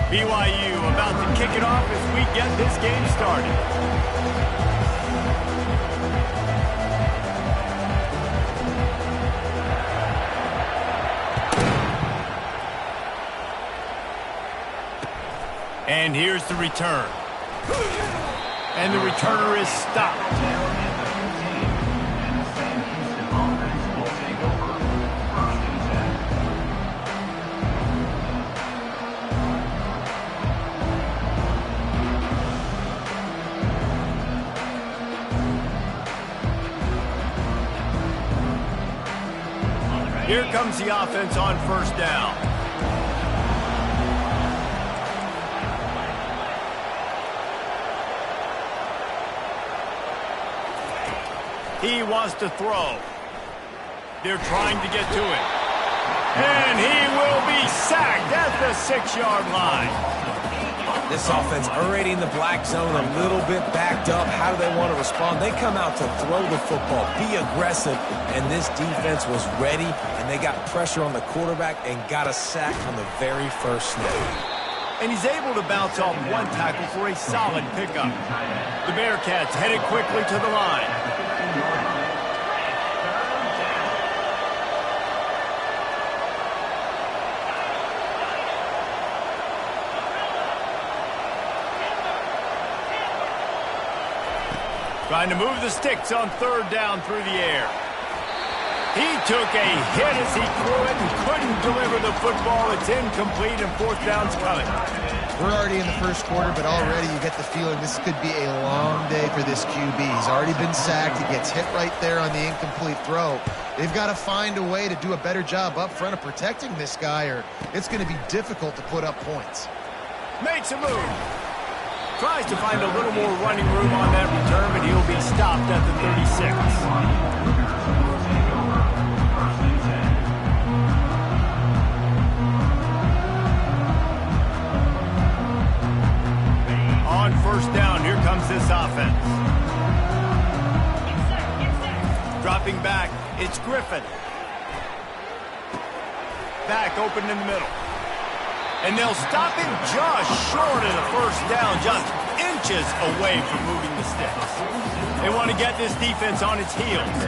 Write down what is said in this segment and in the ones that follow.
BYU about to kick it off as we get this game started. And here's the return. And the returner is stopped. Here comes the offense on first down. He wants to throw. They're trying to get to it. And he will be sacked at the 6-yard line. This offense already in the black zone, a little bit backed up. How do they want to respond? They come out to throw the football, be aggressive, and this defense was ready, and they got pressure on the quarterback and got a sack on the very first snap. And he's able to bounce off one tackle for a solid pickup. The Bearcats headed quickly to the line. Trying to move the sticks on third down through the air. He took a hit as he threw it and couldn't deliver the football. It's incomplete and fourth down's coming. We're already in the first quarter, but already you get the feeling this could be a long day for this QB. He's already been sacked. He gets hit right there on the incomplete throw. They've got to find a way to do a better job up front of protecting this guy, or it's going to be difficult to put up points. Makes a move. Tries to find a little more running room on that return, but he'll be stopped at the 36. On first down, here comes this offense. Dropping back, it's Griffin. Back open in the middle. And they'll stop him just short of the first down, just inches away from moving the sticks. They want to get this defense on its heels.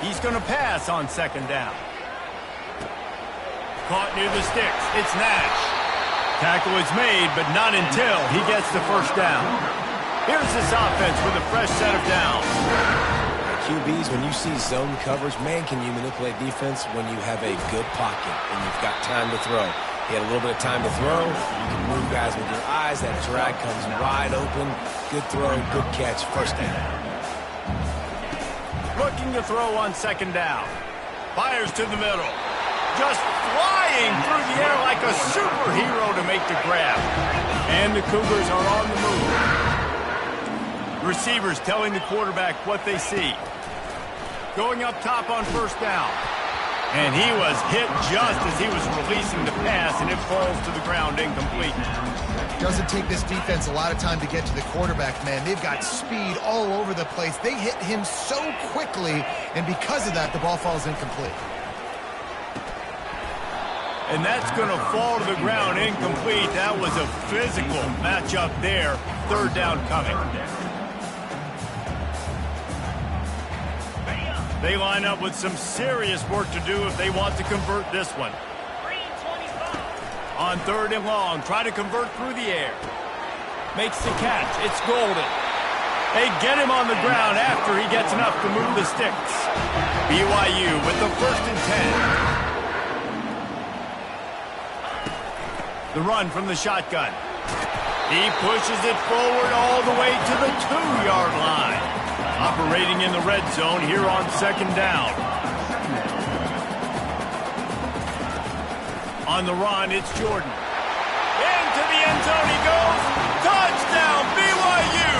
He's going to pass on second down. Caught near the sticks. It's Nash. Tackle is made, but not until he gets the first down. Here's this offense with a fresh set of downs. QBs, when you see zone coverage, man, can you manipulate defense when you have a good pocket and you've got time to throw. He had a little bit of time to throw. You can move guys with your eyes. That drag comes wide open. Good throw, good catch, first down. Looking to throw on second down. Fires to the middle. Just flying through the air like a superhero to make the grab. And the Cougars are on the move. Receivers telling the quarterback what they see. Going up top on first down. And he was hit just as he was releasing the pass, and it falls to the ground incomplete. Doesn't take this defense a lot of time to get to the quarterback, man. They've got speed all over the place. They hit him so quickly, and because of that, the ball falls incomplete. And that's going to fall to the ground incomplete. That was a physical matchup there. Third down coming. They line up with some serious work to do if they want to convert this one. On third and long, try to convert through the air. Makes the catch. It's Golden. They get him on the ground after he gets enough to move the sticks. BYU with the 1st and 10. The run from the shotgun. He pushes it forward all the way to the 2-yard line. Operating in the red zone here on second down. On the run, it's Jordan. Into the end zone he goes. Touchdown, BYU!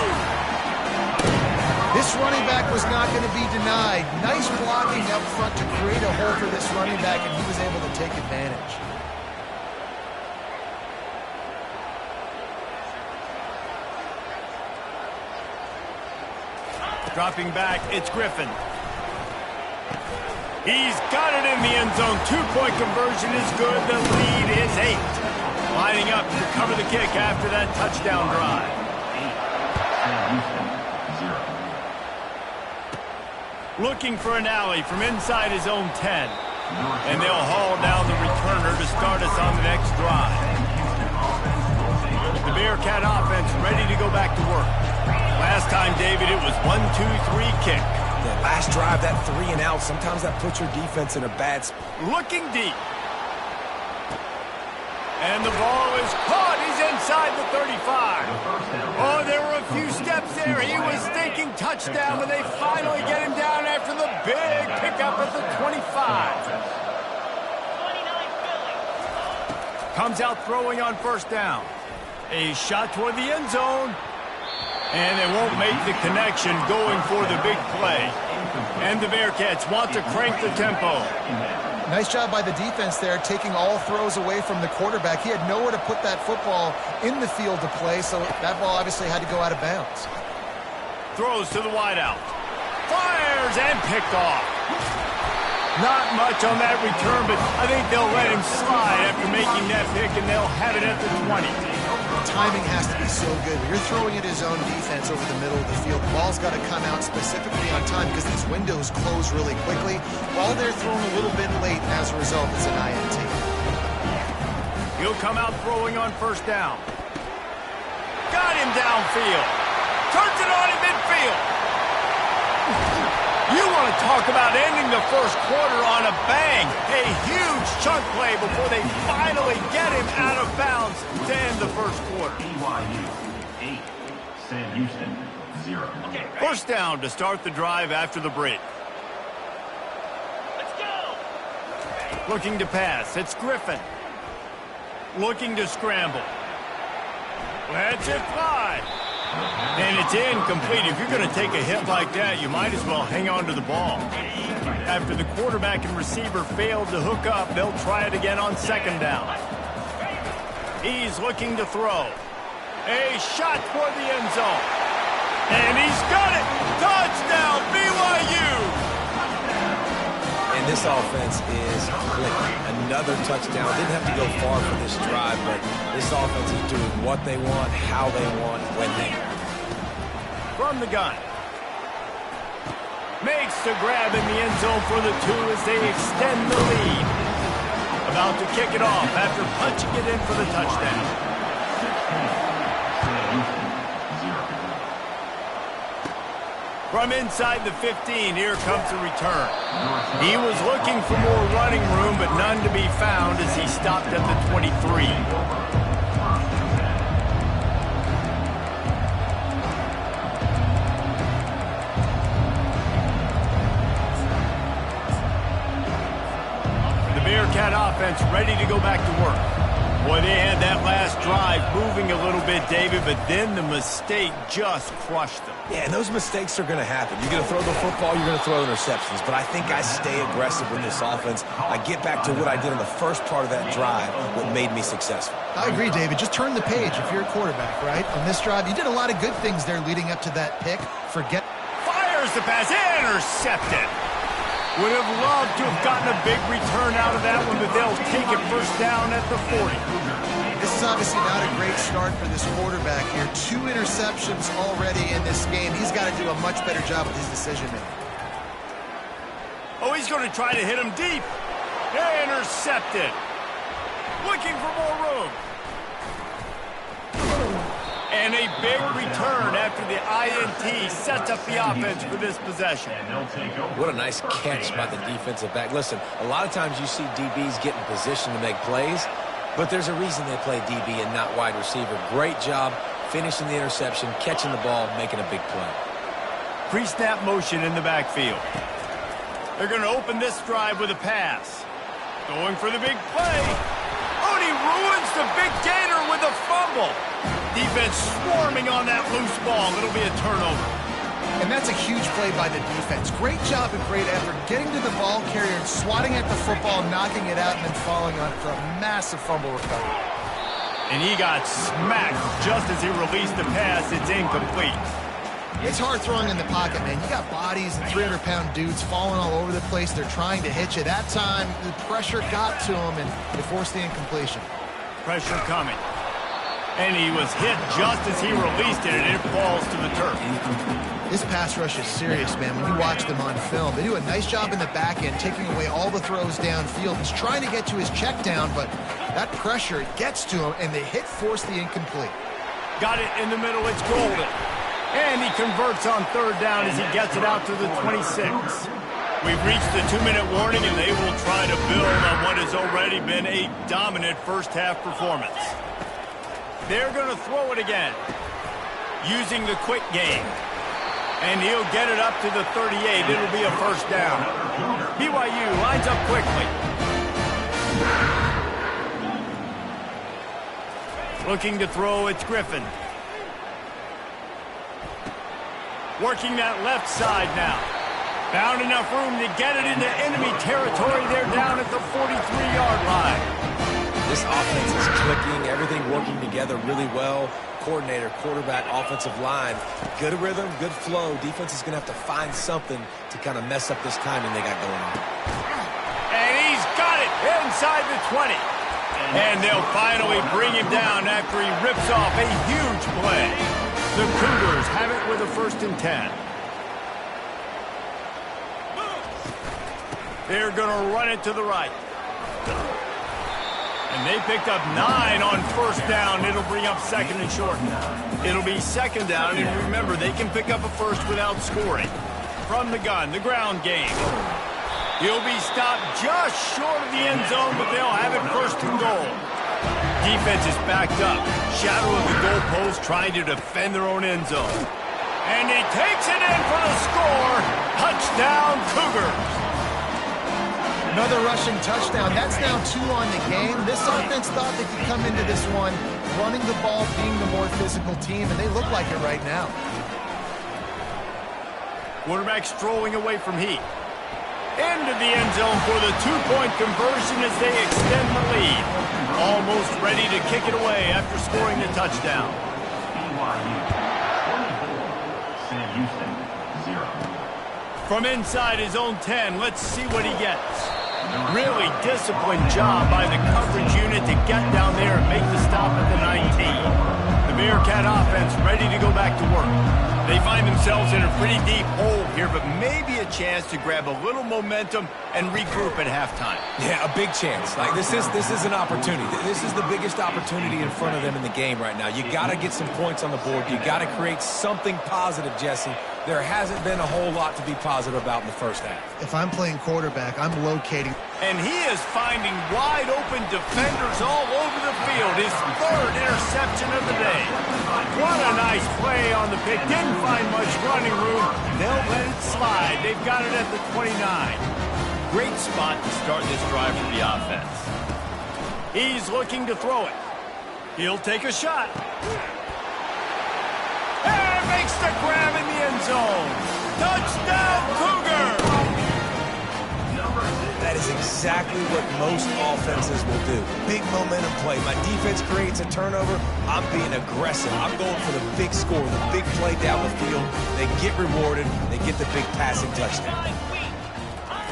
This running back was not going to be denied. Nice blocking up front to create a hole for this running back, and he was able to take advantage. Dropping back, it's Griffin. He's got it in the end zone. Two-point conversion is good. The lead is 8. Lining up to cover the kick after that touchdown drive. Looking for an alley from inside his own 10. And they'll haul down the returner to start us on the next drive. The Bearcat offense ready to go back to work. Last time, David, it was 1-2-3 kick. That last drive, that 3 and out, sometimes that puts your defense in a bad spot. Looking deep. And the ball is caught. He's inside the 35. Oh, there were a few steps there. He was thinking touchdown, but they finally get him down after the big pickup at the 25. Comes out throwing on first down. A shot toward the end zone. And they won't make the connection going for the big play. And the Bearcats want to crank the tempo. Nice job by the defense there, taking all throws away from the quarterback. He had nowhere to put that football in the field to play, so that ball obviously had to go out of bounds. Throws to the wideout. Fires and picked off. Not much on that return, but I think they'll let him slide after making that pick, and they'll have it at the 20. Timing has to be so good. You're throwing at his own defense over the middle of the field. The ball's got to come out specifically on time because these windows close really quickly. Ball they're thrown a little bit late, and as a result, it's an INT. He'll come out throwing on first down. Got him downfield. Turns it on in midfield. You want to talk about ending the first quarter on a bang. A huge chunk play before they finally get him out of bounds to end the first quarter. BYU 8, Sam Houston 0. First down to start the drive after the break. Let's go! Looking to pass. It's Griffin. Looking to scramble. Lets it fly. And it's incomplete. If you're going to take a hit like that, you might as well hang on to the ball. After the quarterback and receiver failed to hook up, they'll try it again on second down. He's looking to throw. A shot toward the end zone. And he's got it! Touchdown, BYU! And this offense is clicking. Another touchdown. Didn't have to go far for this drive, but this offense is doing what they want, how they want, when they want. From the gun. Makes the grab in the end zone for the 2 as they extend the lead. About to kick it off after punching it in for the touchdown. From inside the 15, here comes the return. He was looking for more running room, but none to be found as he stopped at the 23. The Bearcat offense ready to go back to work. Boy, they had that last drive moving a little bit, David, but then the mistake just crushed them. Yeah, and those mistakes are going to happen. You're going to throw the football, you're going to throw interceptions. But I think I stay aggressive with this offense. I get back to what I did in the first part of that drive, what made me successful. I agree, David. Just turn the page if you're a quarterback, right? On this drive, you did a lot of good things there leading up to that pick. Fires the pass, intercepted. Would have loved to have gotten a big return out of that one, but they'll take it first down at the 40. This is obviously not a great start for this quarterback here. 2 interceptions already in this game. He's got to do a much better job with his decision-making. Oh, he's going to try to hit him deep. Intercepted. Looking for more room. And a big return after the INT sets up the offense for this possession. What a nice catch by the defensive back. Listen, a lot of times you see DBs get in position to make plays, but there's a reason they play DB and not wide receiver. Great job finishing the interception, catching the ball, making a big play. Pre-snap motion in the backfield. They're going to open this drive with a pass. Going for the big play. Oh, and he ruins the big gainer with a fumble. Defense swarming on that loose ball. It'll be a turnover. And that's a huge play by the defense. Great job and great effort getting to the ball carrier and swatting at the football, knocking it out, and then falling on it for a massive fumble recovery. And he got smacked just as he released the pass. It's incomplete. It's hard throwing in the pocket, man. You got bodies and 300-pound dudes falling all over the place. They're trying to hit you. That time, the pressure got to him, and it forced the incompletion. Pressure coming. And he was hit just as he released it, and it falls to the turf. This pass rush is serious, man. When you watch them on film, they do a nice job in the back end, taking away all the throws downfield. He's trying to get to his check down, but that pressure gets to him, and the hit forced the incomplete. Got it in the middle. It's golden. And he converts on third down as he gets it out to the 26. We've reached the 2-minute warning, and they will try to build on what has already been a dominant first-half performance. They're going to throw it again, using the quick game. And he'll get it up to the 38. It'll be a first down. BYU lines up quickly. Looking to throw, it's Griffin. Working that left side now. Found enough room to get it into enemy territory. They're down at the 43-yard line. This offense is clicking, everything working together really well. Coordinator, quarterback, offensive line. Good rhythm, good flow. Defense is going to have to find something to kind of mess up this timing they got going on. And he's got it inside the 20. And they'll finally bring him down after he rips off a huge play. The Cougars have it with a 1st and 10. They're going to run it to the right. And they picked up 9 on first down. It'll bring up 2nd and short. It'll be 2nd down, and remember, they can pick up a first without scoring. From the gun, the ground game. He'll be stopped just short of the end zone, but they'll have it 1st and goal. Defense is backed up. Shadow of the goalpost trying to defend their own end zone. And he takes it in for the score. Touchdown, Cougars. Another rushing touchdown. That's now 2 on the game. This offense thought they could come into this one running the ball, being the more physical team, and they look like it right now. Quarterback strolling away from Heat. Into the end zone for the 2-point conversion as they extend the lead. Almost ready to kick it away after scoring the touchdown. BYU 24, Sam Houston 0. From inside his own 10, let's see what he gets. Really disciplined job by the coverage unit to get down there and make the stop at the 19. The Bearcat offense ready to go back to work. They find themselves in a pretty deep hole here, but maybe a chance to grab a little momentum and regroup at halftime. Yeah, a big chance. Like this is an opportunity. This is the biggest opportunity in front of them in the game right now. You got to get some points on the board. You got to create something positive, Jesse. There hasn't been a whole lot to be positive about in the first half. If I'm playing quarterback, I'm locating. And he is finding wide open defenders all over the field. His 3rd interception of the day. What a nice play on the pick. Didn't find much running room. They'll let it slide. They've got it at the 29. Great spot to start this drive for the offense. He's looking to throw it. He'll take a shot. And makes the grab in the end zone. Touchdown, Cougar! That is exactly what most offenses will do. Big momentum play. My defense creates a turnover. I'm being aggressive. I'm going for the big score, the big play down the field. They get rewarded. They get the big passing touchdown.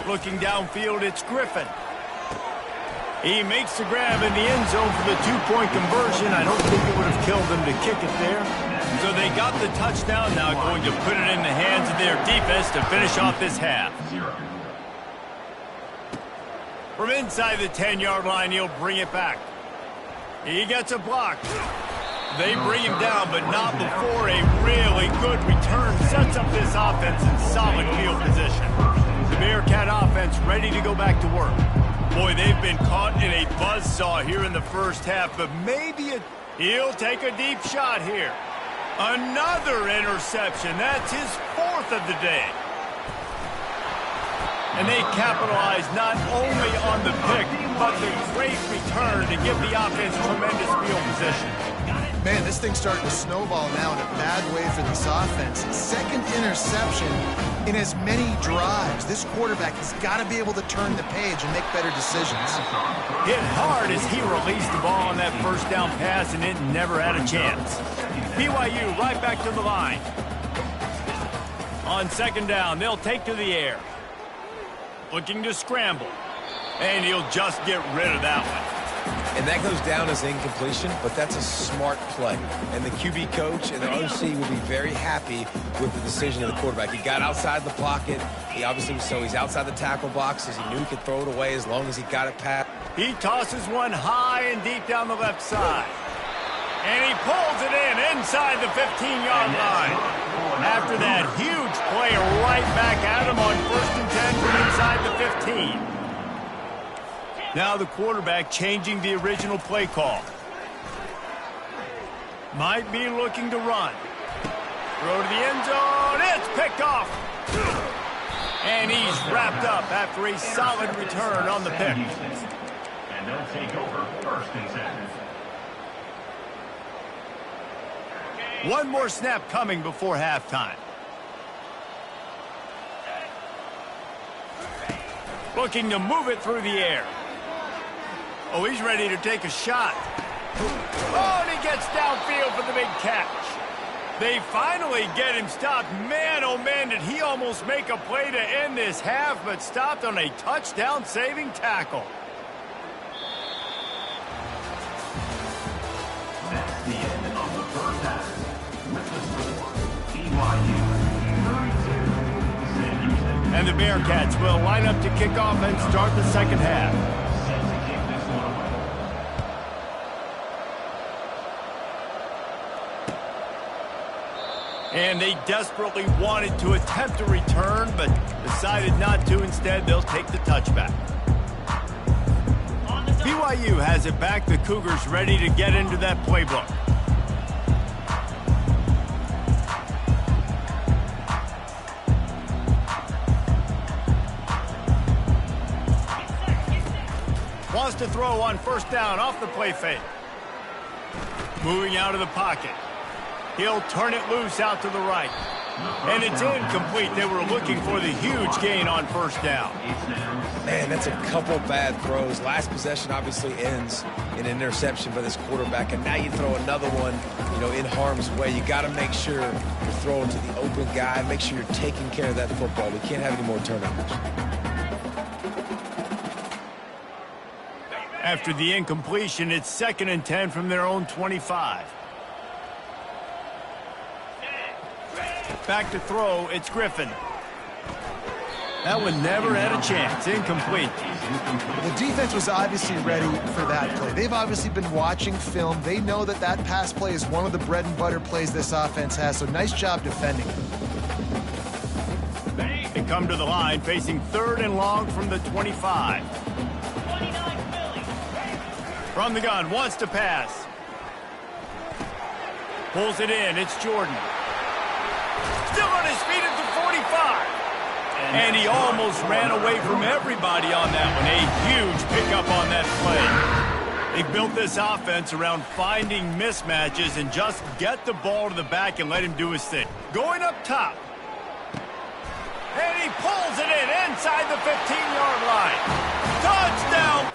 Looking downfield, it's Griffin. He makes the grab in the end zone for the 2-point conversion. I don't think it would have killed them to kick it there. So they got the touchdown, now going to put it in the hands of their defense to finish off this half. 0. From inside the 10-yard line, he'll bring it back. He gets a block. They bring him down, but not before a really good return sets up this offense in solid field position. The Bearcat offense ready to go back to work. Boy, they've been caught in a buzzsaw here in the first half, but he'll take a deep shot here. Another interception. That's his 4th of the day. And they capitalize not only on the pick, but the great return to give the offense tremendous field position. Man, this thing's starting to snowball now in a bad way for this offense. 2nd interception in as many drives. This quarterback has got to be able to turn the page and make better decisions. Hit hard as he released the ball on that first down pass, and it never had a chance. BYU right back to the line. On second down, they'll take to the air. Looking to scramble. And he'll just get rid of that one. And that goes down as incompletion, but that's a smart play. And the QB coach and the OC will be very happy with the decision of the quarterback. He got outside the pocket. He obviously was so he's outside the tackle boxes. He knew he could throw it away as long as he got it past. He tosses one high and deep down the left side. And he pulls it in inside the 15-yard line. After that huge play right back at him on 1st and 10 from inside the 15. Now the quarterback changing the original play call. Might be looking to run. Throw to the end zone. It's picked off. And he's wrapped up after a solid return on the pick. And they'll take over 1st and 10. One more snap coming before halftime. Looking to move it through the air. Oh, he's ready to take a shot. Oh, and he gets downfield for the big catch. They finally get him stopped. Man, oh man, did he almost make a play to end this half, but stopped on a touchdown-saving tackle. That's the end of the first half. With the score, BYU 32, Sam Houston. And the Bearcats will line up to kick off and start the second half. Set to kick this one away. And they desperately wanted to attempt a return, but decided not to. Instead, they'll take the touchback. BYU has it back. The Cougars ready to get into that playbook. Wants to throw on 1st down off the play fake. Moving out of the pocket. He'll turn it loose out to the right. And it's incomplete. They were looking for the huge gain on 1st down. Man, that's a couple bad throws. Last possession obviously ends in an interception by this quarterback, and now you throw another one, in harm's way. You got to make sure you're throwing to the open guy. Make sure you're taking care of that football. We can't have any more turnovers. After the incompletion, it's 2nd and 10 from their own 25. Back to throw, it's Griffin. That one never had a chance. Incomplete. The defense was obviously ready for that play. They've obviously been watching film. They know that that pass play is one of the bread and butter plays this offense has, so nice job defending. They come to the line, facing 3rd and long from the 25. From the gun, wants to pass. Pulls it in, it's Jordan. Still on his feet at the 45. And he almost ran away from everybody on that one. A huge pickup on that play. They built this offense around finding mismatches and just get the ball to the back and let him do his thing. Going up top. And he pulls it in inside the 15-yard line. Touchdown!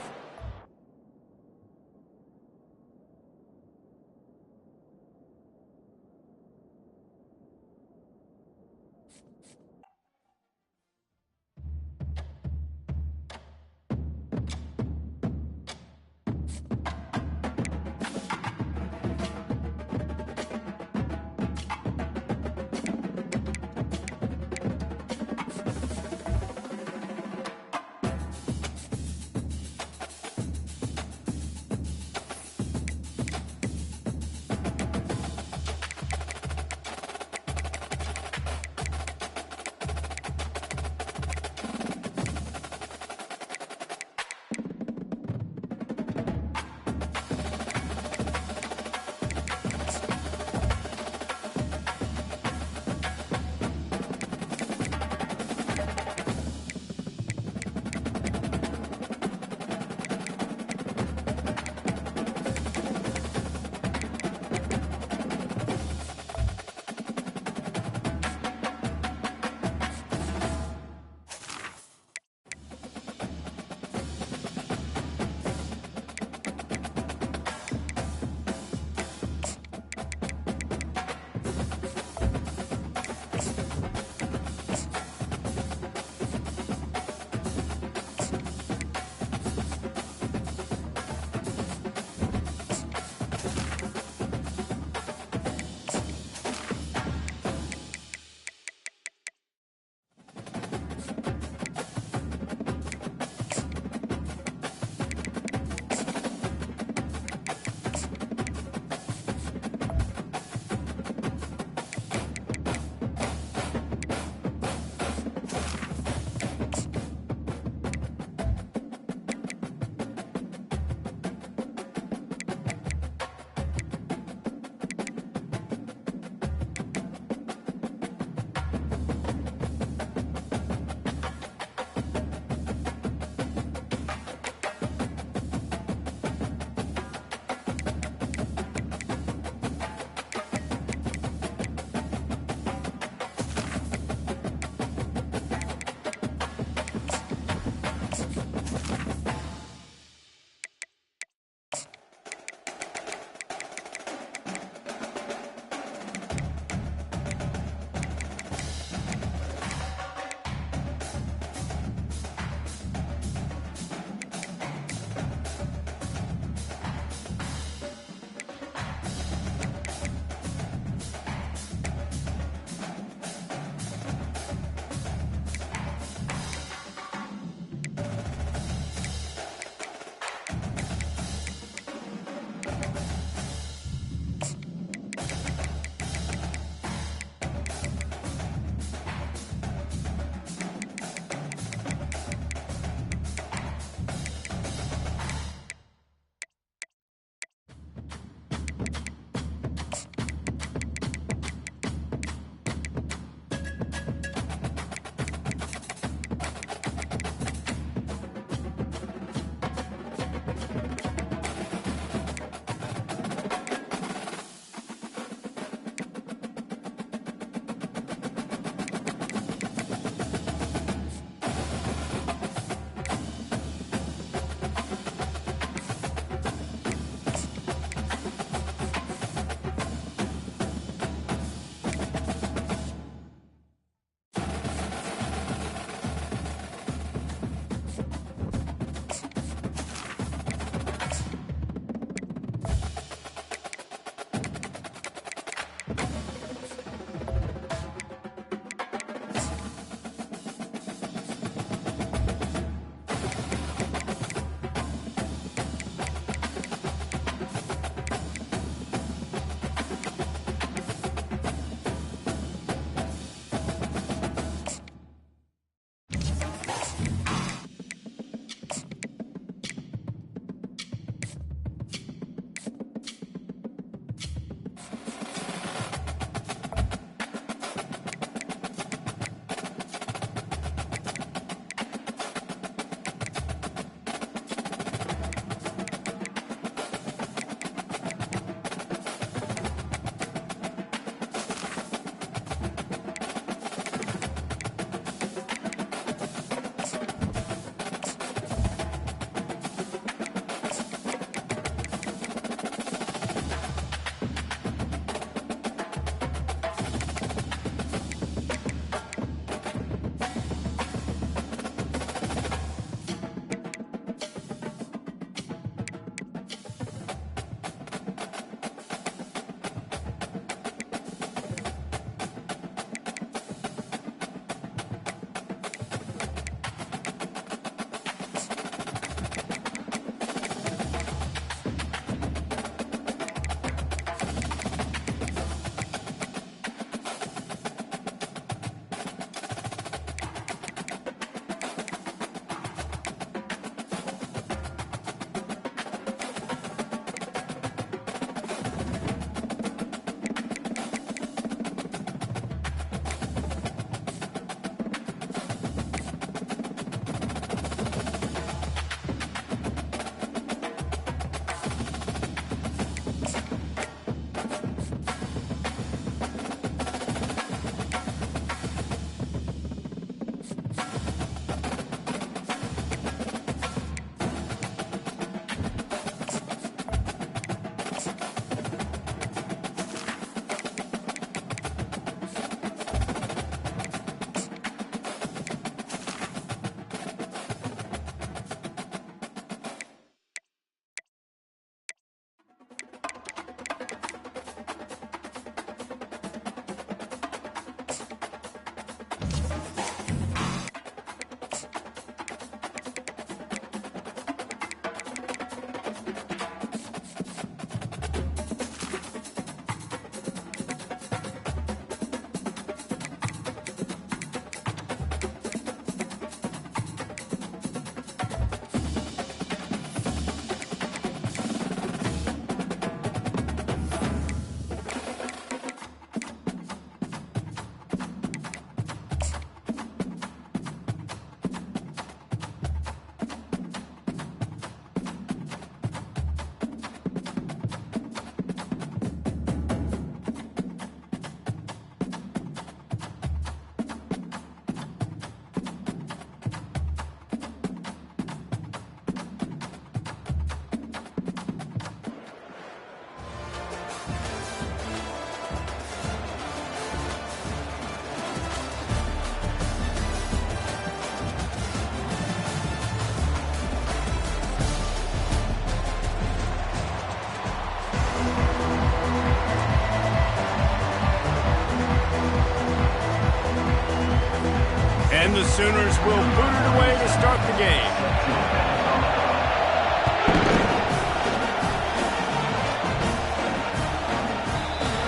And the Sooners will boot it away to start the game.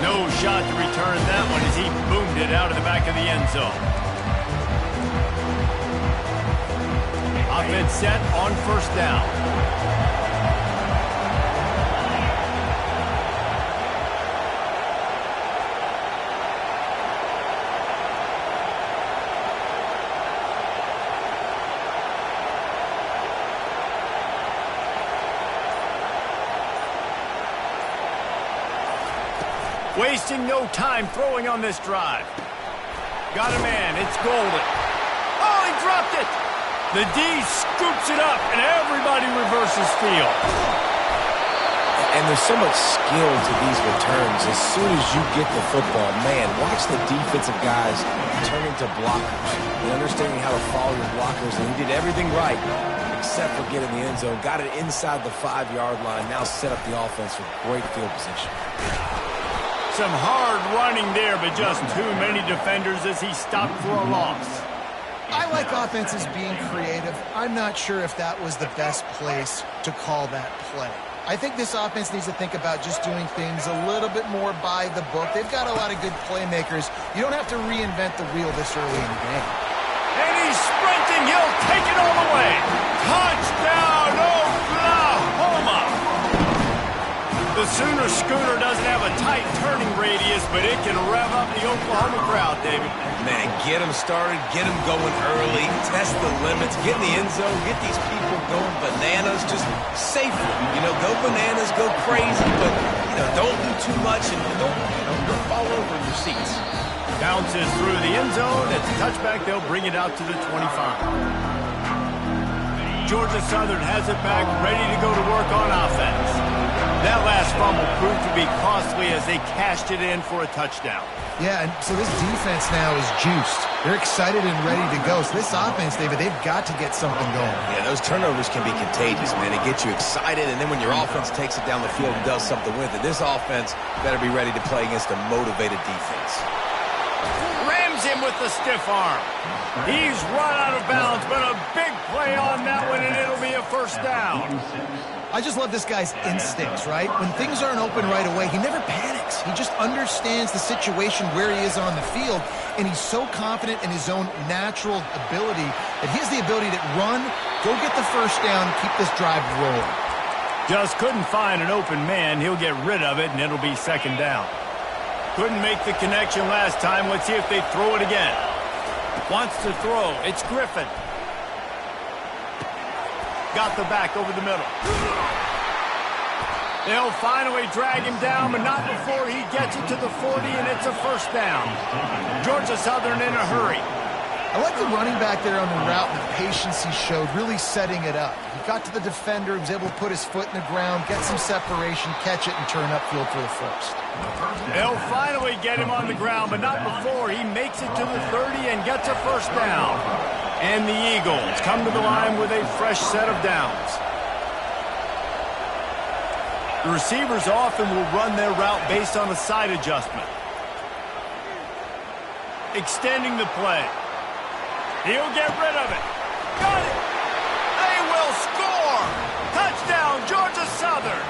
No shot to return that one as he boomed it out of the back of the end zone. Offense set on first down. Wasting no time throwing on this drive. Got a man. It's Golden. Oh, he dropped it. The D scoops it up, and everybody reverses field. And there's so much skill to these returns. As soon as you get the football, man, watch the defensive guys turn into blockers. And understanding how to follow your blockers, and he did everything right except for getting the end zone. Got it inside the 5-yard line. Now set up the offense for great field position. Some hard running there, but just too many defenders as he stopped for a loss. I like offenses being creative. I'm not sure if that was the best place to call that play. I think this offense needs to think about just doing things a little bit more by the book. They've got a lot of good playmakers. You don't have to reinvent the wheel this early in the game. And he's sprinting. He'll take it all the way. Touchdown, Oklahoma! The Sooner Schooner doesn't have a tight turning radius, but it can rev up the Oklahoma crowd, David. Man, get them started, get them going early, test the limits, get in the end zone, get these people going bananas, just safely. You know, go bananas, go crazy, but, you know, don't do too much and don't fall over in your seats. Bounces through the end zone. It's a touchback. They'll bring it out to the 25. Georgia Southern has it back, ready to go to work on offense. That last fumble proved to be costly as they cashed it in for a touchdown. Yeah, and so this defense now is juiced. They're excited and ready to go. So this offense, David, they've got to get something going. Yeah, those turnovers can be contagious, man. It gets you excited, and then when your offense takes it down the field and does something with it, this offense better be ready to play against a motivated defense. Rams him with the stiff arm. He's run out of bounds, but a big play on that one, and it'll be a first down. I just love this guy's instincts, right? When things aren't open right away, he never panics. He just understands the situation where he is on the field, and he's so confident in his own natural ability that he has the ability to run, go get the first down, keep this drive rolling. Just couldn't find an open man. He'll get rid of it, and it'll be second down. Couldn't make the connection last time. Let's see if they throw it again. Wants to throw. It's Griffin. Got the back over the middle. They'll finally drag him down, but not before he gets it to the 40, and it's a first down. Georgia Southern in a hurry. I like the running back there on the route and the patience he showed, really setting it up. He got to the defender, was able to put his foot in the ground, get some separation, catch it, and turn upfield for the first. They'll finally get him on the ground, but not before he makes it to the 30 and gets a first down. And the Eagles come to the line with a fresh set of downs. The receivers often will run their route based on a side adjustment. Extending the play. He'll get rid of it. Got it. They will score. Touchdown, Georgia Southern.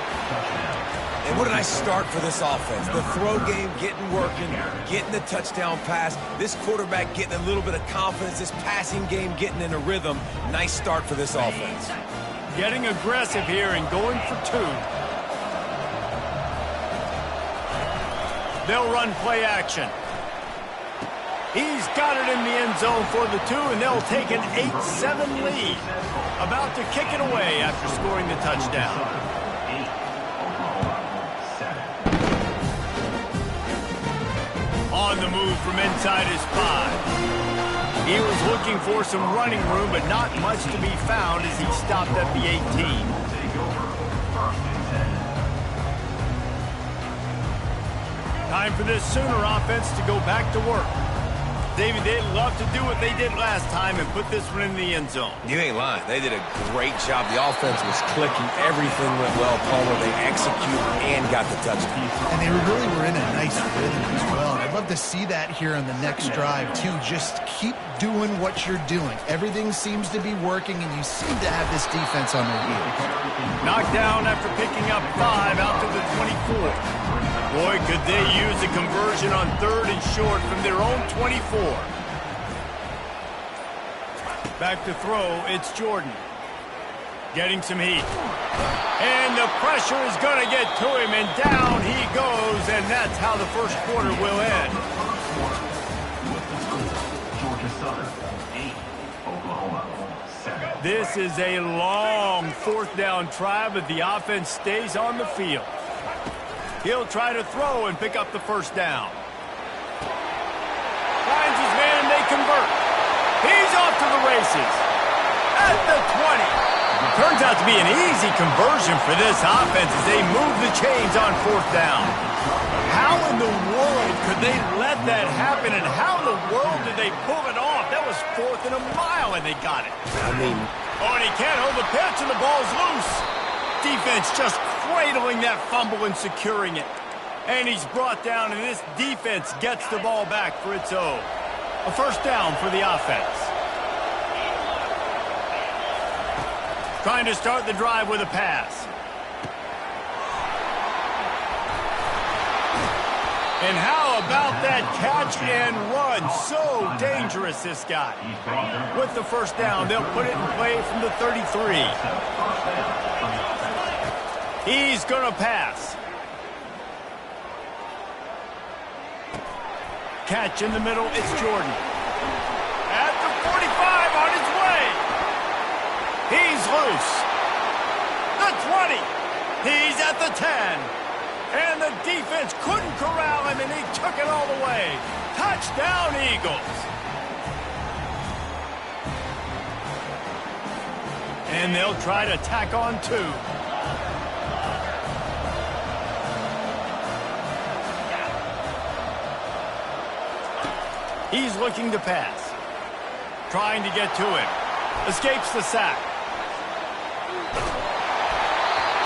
And what a nice start for this offense. The throw game getting working, getting the touchdown pass. This quarterback getting a little bit of confidence. This passing game getting in a rhythm. Nice start for this offense. Getting aggressive here and going for two. They'll run play action. He's got it in the end zone for the two, and they'll take an 8-7 lead. About to kick it away after scoring the touchdown. On the move from inside his 5. He was looking for some running room, but not much to be found as he stopped at the 18. Time for this Sooner offense to go back to work. David, they'd love to do what they did last time and put this one in the end zone. You ain't lying. They did a great job. The offense was clicking. Everything went well, Palmer. They executed and got the touchdown. And they really were in a nice rhythm as well. love to see that here on the next drive, too. Just keep doing what you're doing. Everything seems to be working, and you seem to have this defense on their heels. Knocked down after picking up 5 out to the 24. Boy, could they use a conversion on 3rd and short from their own 24. Back to throw, it's Jordan. Getting some heat. And the pressure is going to get to him, and down he goes, and that's how the first quarter will end. Georgia Southern, 8. Oklahoma, 7. This is a long 4th down try, but the offense stays on the field. He'll try to throw and pick up the first down. Finds his man, and they convert. He's off to the races. At the 20. Turns out to be an easy conversion for this offense as they move the chains on 4th down. How in the world could they let that happen, and how in the world did they pull it off? That was 4th and a mile, and they got it. Oh, and he can't hold the pitch, and the ball's loose. Defense just cradling that fumble and securing it. And he's brought down, and this defense gets the ball back for its own. A first down for the offense. Trying to start the drive with a pass. And how about that catch and run? So dangerous, this guy. With the first down, they'll put it in play from the 33. He's going to pass. Catch in the middle, it's Jordan. At the 45, on his way. He's loose. The 20. He's at the 10. And the defense couldn't corral him, and he took it all the way. Touchdown, Eagles. And they'll try to tack on 2. He's looking to pass. Trying to get to him. Escapes the sack.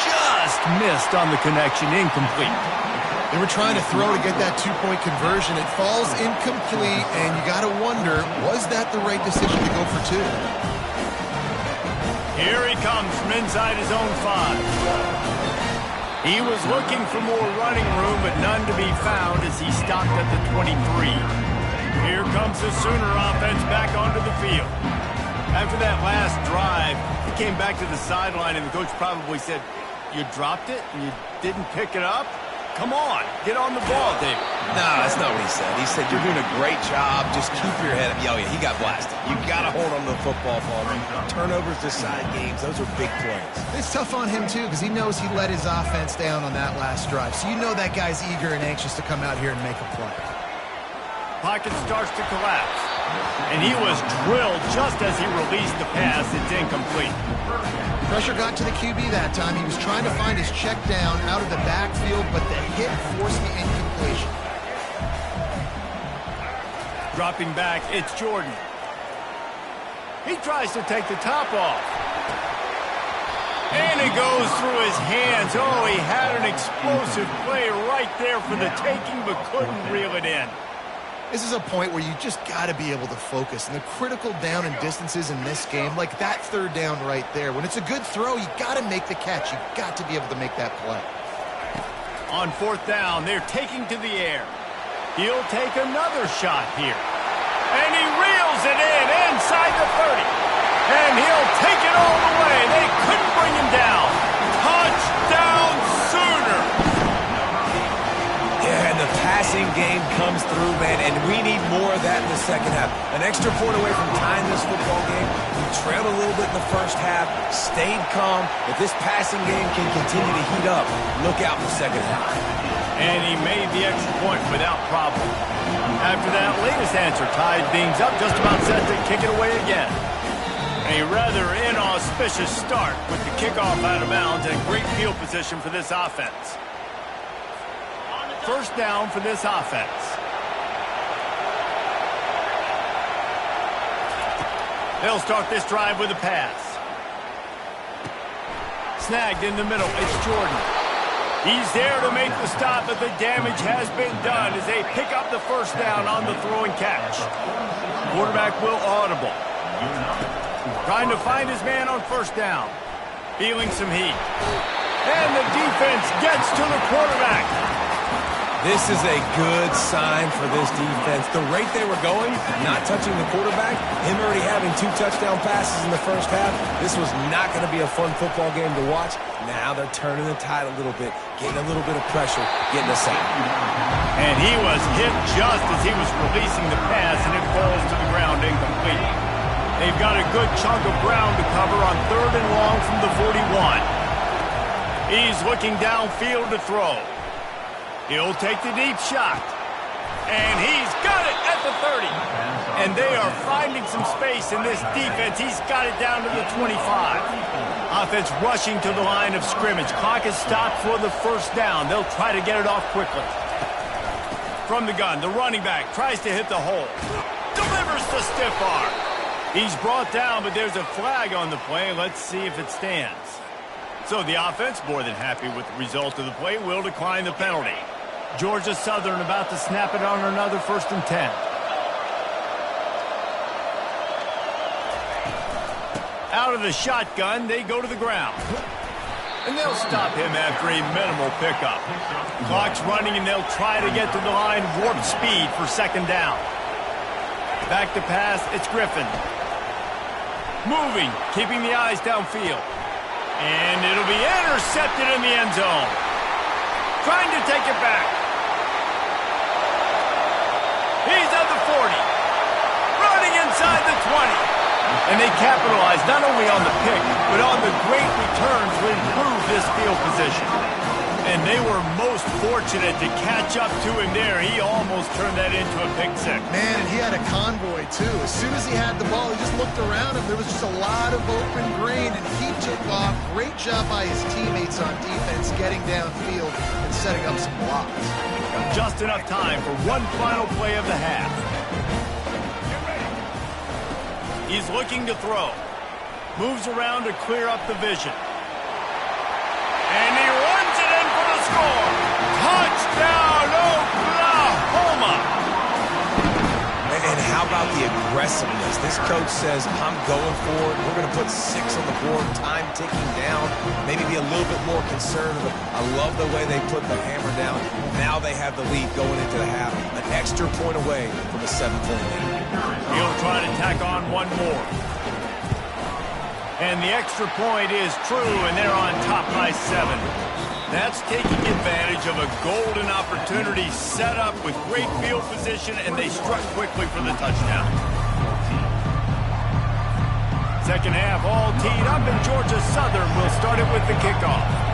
Just missed on the connection. Incomplete. They were trying to throw to get that 2-point conversion. It falls incomplete, and you got to wonder, was that the right decision to go for 2? Here he comes from inside his own 5. He was looking for more running room, but none to be found as he stopped at the 23. Here comes the Sooner offense back onto the field. After that last drive, he came back to the sideline, and the coach probably said, "You dropped it and you didn't pick it up? Come on, get on the ball, David." No, that's not what he said. He said, "You're doing a great job. Just keep your head up." Oh, yeah, he got blasted. You got to hold on to the football ball. Turnovers decide games. Those are big plays. It's tough on him, too, because he knows he let his offense down on that last drive. So you know that guy's eager and anxious to come out here and make a play. Pocket starts to collapse. And he was drilled just as he released the pass. It's incomplete. Pressure got to the QB that time. He was trying to find his check down out of the backfield, but the hit forced the incompletion. Dropping back, it's Jordan. He tries to take the top off. And it goes through his hands. Oh, he had an explosive play right there for the taking, but couldn't reel it in. This is a point where you just got to be able to focus. And the critical down and distances in this game, like that 3rd down right there, when it's a good throw, you got to make the catch. You got to be able to make that play. On 4th down, they're taking to the air. He'll take another shot here. And he reels it in inside the 30. And he'll take it all the way. They couldn't bring him down. Touchdown, Sooner. Yeah, and the passing game comes through, man, and we need more of that in the second half. An extra point away from tying this football game. We trailed a little bit in the first half, stayed calm. If this passing game can continue to heat up, look out in the second half. And he made the extra point without problem. After that latest answer tied things up, just about set to kick it away again. A rather inauspicious start with the kickoff out of bounds and great field position for this offense. First down for this offense. They'll start this drive with a pass. Snagged in the middle, it's Jordan. He's there to make the stop, but the damage has been done as they pick up the first down on the throw and catch. Quarterback will audible. Trying to find his man on first down. Feeling some heat. And the defense gets to the quarterback. This is a good sign for this defense. The rate they were going, not touching the quarterback, him already having 2 touchdown passes in the first half, this was not going to be a fun football game to watch. Now they're turning the tide a little bit, getting a little bit of pressure, getting a sack. And he was hit just as he was releasing the pass, and it falls to the ground incomplete. They've got a good chunk of ground to cover on 3rd and long from the 41. He's looking downfield to throw. He'll take the deep shot. And he's got it at the 30. And they are finding some space in this defense. He's got it down to the 25. Offense rushing to the line of scrimmage. Clock is stopped for the first down. They'll try to get it off quickly. From the gun, the running back tries to hit the hole. Delivers the stiff arm. He's brought down, but there's a flag on the play. Let's see if it stands. So the offense, more than happy with the result of the play, will decline the penalty. Georgia Southern about to snap it on another 1st and 10. Out of the shotgun, they go to the ground. And they'll stop him after a minimal pickup. Clock's running, and they'll try to get to the line warp speed for 2nd down. Back to pass, it's Griffin. Moving, keeping the eyes downfield. And it'll be intercepted in the end zone. Trying to take it back. He's at the 40. Running inside the 20. And they capitalize not only on the pick, but on the great returns to improve this field position. And they were most fortunate to catch up to him there. He almost turned that into a pick six. Man, and he had a convoy, too. As soon as he had the ball, he just looked around him. There was just a lot of open green, and he took off. Great job by his teammates on defense, getting downfield and setting up some blocks. Just enough time for one final play of the half. He's looking to throw. Moves around to clear up the vision. And he runs it in for the score. Touchdown, Oklahoma! And how about the aggressiveness? This coach says, I'm going for it. We're going to put 6 on the board, time ticking down, maybe be a little bit more conservative. I love the way they put the hammer down. Now they have the lead going into the half, an extra point away from a 7-point lead. He'll try to tack on one more. And the extra point is true, and they're on top by 7. That's taking advantage of a golden opportunity set up with great field position, and they struck quickly for the touchdown. Second half all teed up, and Georgia Southern will start it with the kickoff.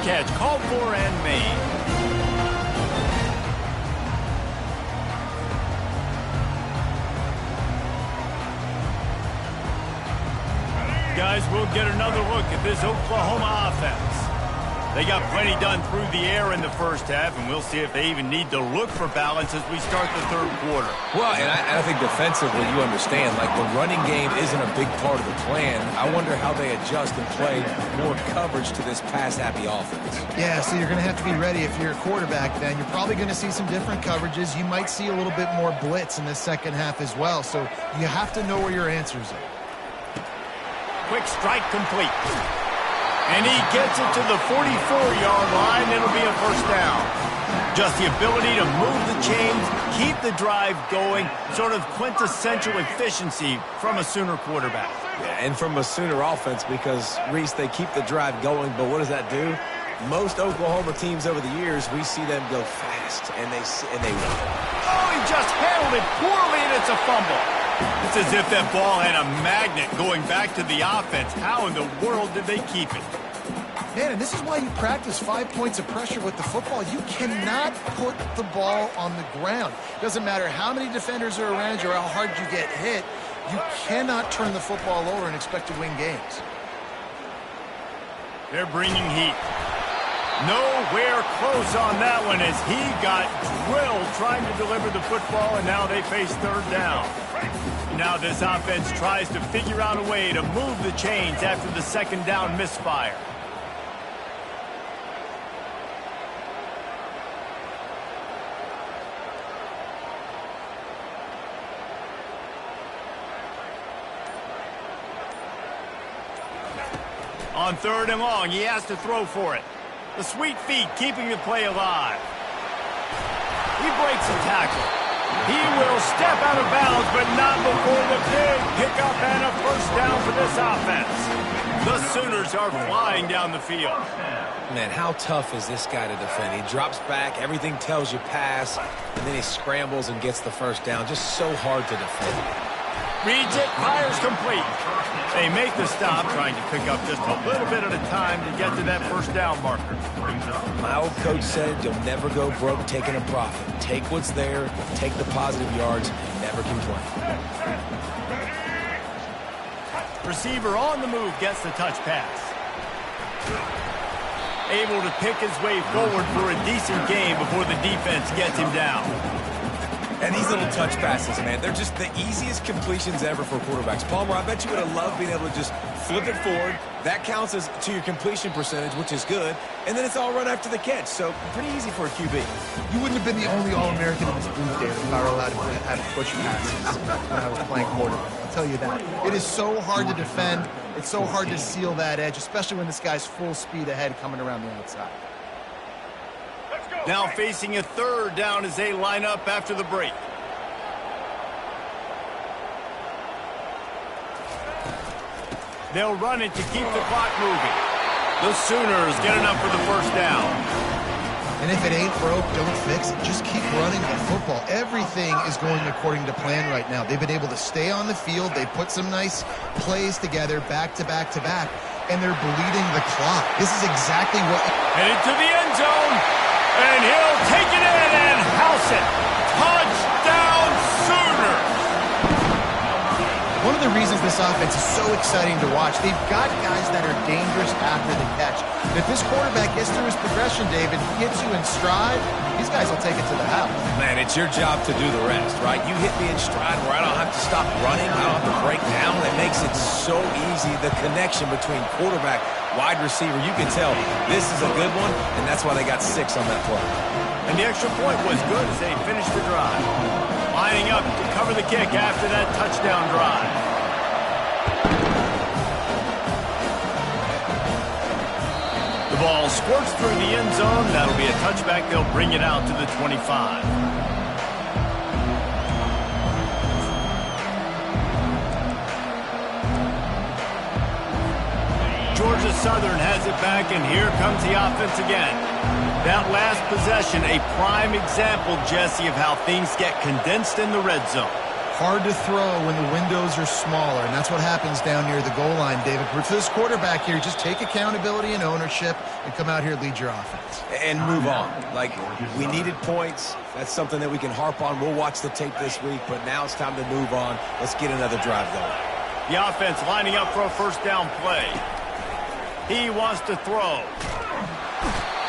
Catch called for and made. Guys, we'll get another look at this Oklahoma offense. They got plenty done through the air in the first half, and we'll see if they even need to look for balance as we start the 3rd quarter. Well, and I think defensively, you understand, like the running game isn't a big part of the plan. I wonder how they adjust and play more coverage to this pass-happy offense. Yeah, so you're going to have to be ready if you're a quarterback then. You're probably going to see some different coverages. You might see a little bit more blitz in the second half as well, so you have to know where your answers are. Quick strike complete. And he gets it to the 44-yard line. It'll be a first down. Just the ability to move the chains, keep the drive going, sort of quintessential efficiency from a Sooner quarterback. Yeah, and from a Sooner offense because, Reese, they keep the drive going, but what does that do? Most Oklahoma teams over the years, we see them go fast, and they run. Oh, he just handled it poorly, and it's a fumble. It's as if that ball had a magnet going back to the offense. How in the world did they keep it? Man, and this is why you practice 5 points of pressure with the football. You cannot put the ball on the ground. Doesn't matter how many defenders are around you or how hard you get hit. You cannot turn the football over and expect to win games. They're bringing heat. Nowhere close on that one as he got drilled trying to deliver the football, and now they face third down. Now this offense tries to figure out a way to move the chains after the second down misfire. On third and long, he has to throw for it. The sweet feet keeping the play alive. He breaks a tackle. He will step out of bounds, but not before the big pickup and a first down for this offense. The Sooners are flying down the field. Man, how tough is this guy to defend? He drops back, everything tells you pass, and then he scrambles and gets the first down. Just so hard to defend. Reads it, fires complete. They make the stop, trying to pick up just a little bit at a time to get to that first down marker. My old coach said you'll never go broke taking a profit. Take what's there, take the positive yards, and never complain. Receiver on the move gets the touch pass. Able to pick his way forward for a decent game before the defense gets him down. And these little touch passes, man, they're just the easiest completions ever for quarterbacks. Palmer, I bet you would have loved being able to just flip it forward. That counts as to your completion percentage, which is good. And then it's all run after the catch, so pretty easy for a QB. You wouldn't have been the only All-American in this booth, David, if I were allowed to have push passes when I was playing quarterback. I'll tell you that. It is so hard to defend. It's so hard to seal that edge, especially when this guy's full speed ahead coming around the outside. Now facing a third down as they line up after the break. They'll run it to keep the clock moving. The Sooners get enough for the first down. And if it ain't broke, don't fix it. Just keep running the football. Everything is going according to plan right now. They've been able to stay on the field. They put some nice plays together back to back to back, and they're bleeding the clock. This is exactly what... Headed to the end zone. And he'll take it in and house it. Touchdown, Sooners! One of the reasons this offense is so exciting to watch, they've got guys that are dangerous after the catch. And if this quarterback gets through his progression, David, hits you in stride, these guys will take it to the house. Man, it's your job to do the rest, right? You hit me in stride where I don't have to stop running. I don't have to break down. It makes it so easy, the connection between quarterback, wide receiver. You can tell this is a good one, and that's why they got 6 on that play. And the extra point was good as they finished the drive. Lining up to cover the kick after that touchdown drive. The ball squirts through the end zone. That'll be a touchback. They'll bring it out to the 25. Georgia Southern has it back, and here comes the offense again. That last possession, a prime example, Jesse, of how things get condensed in the red zone. Hard to throw when the windows are smaller, and that's what happens down near the goal line, David. For this quarterback here, just take accountability and ownership and come out here and lead your offense. And move on. Like, we needed points. That's something that we can harp on. We'll watch the tape this week, but now it's time to move on. Let's get another drive going. The offense lining up for a first down play. He wants to throw.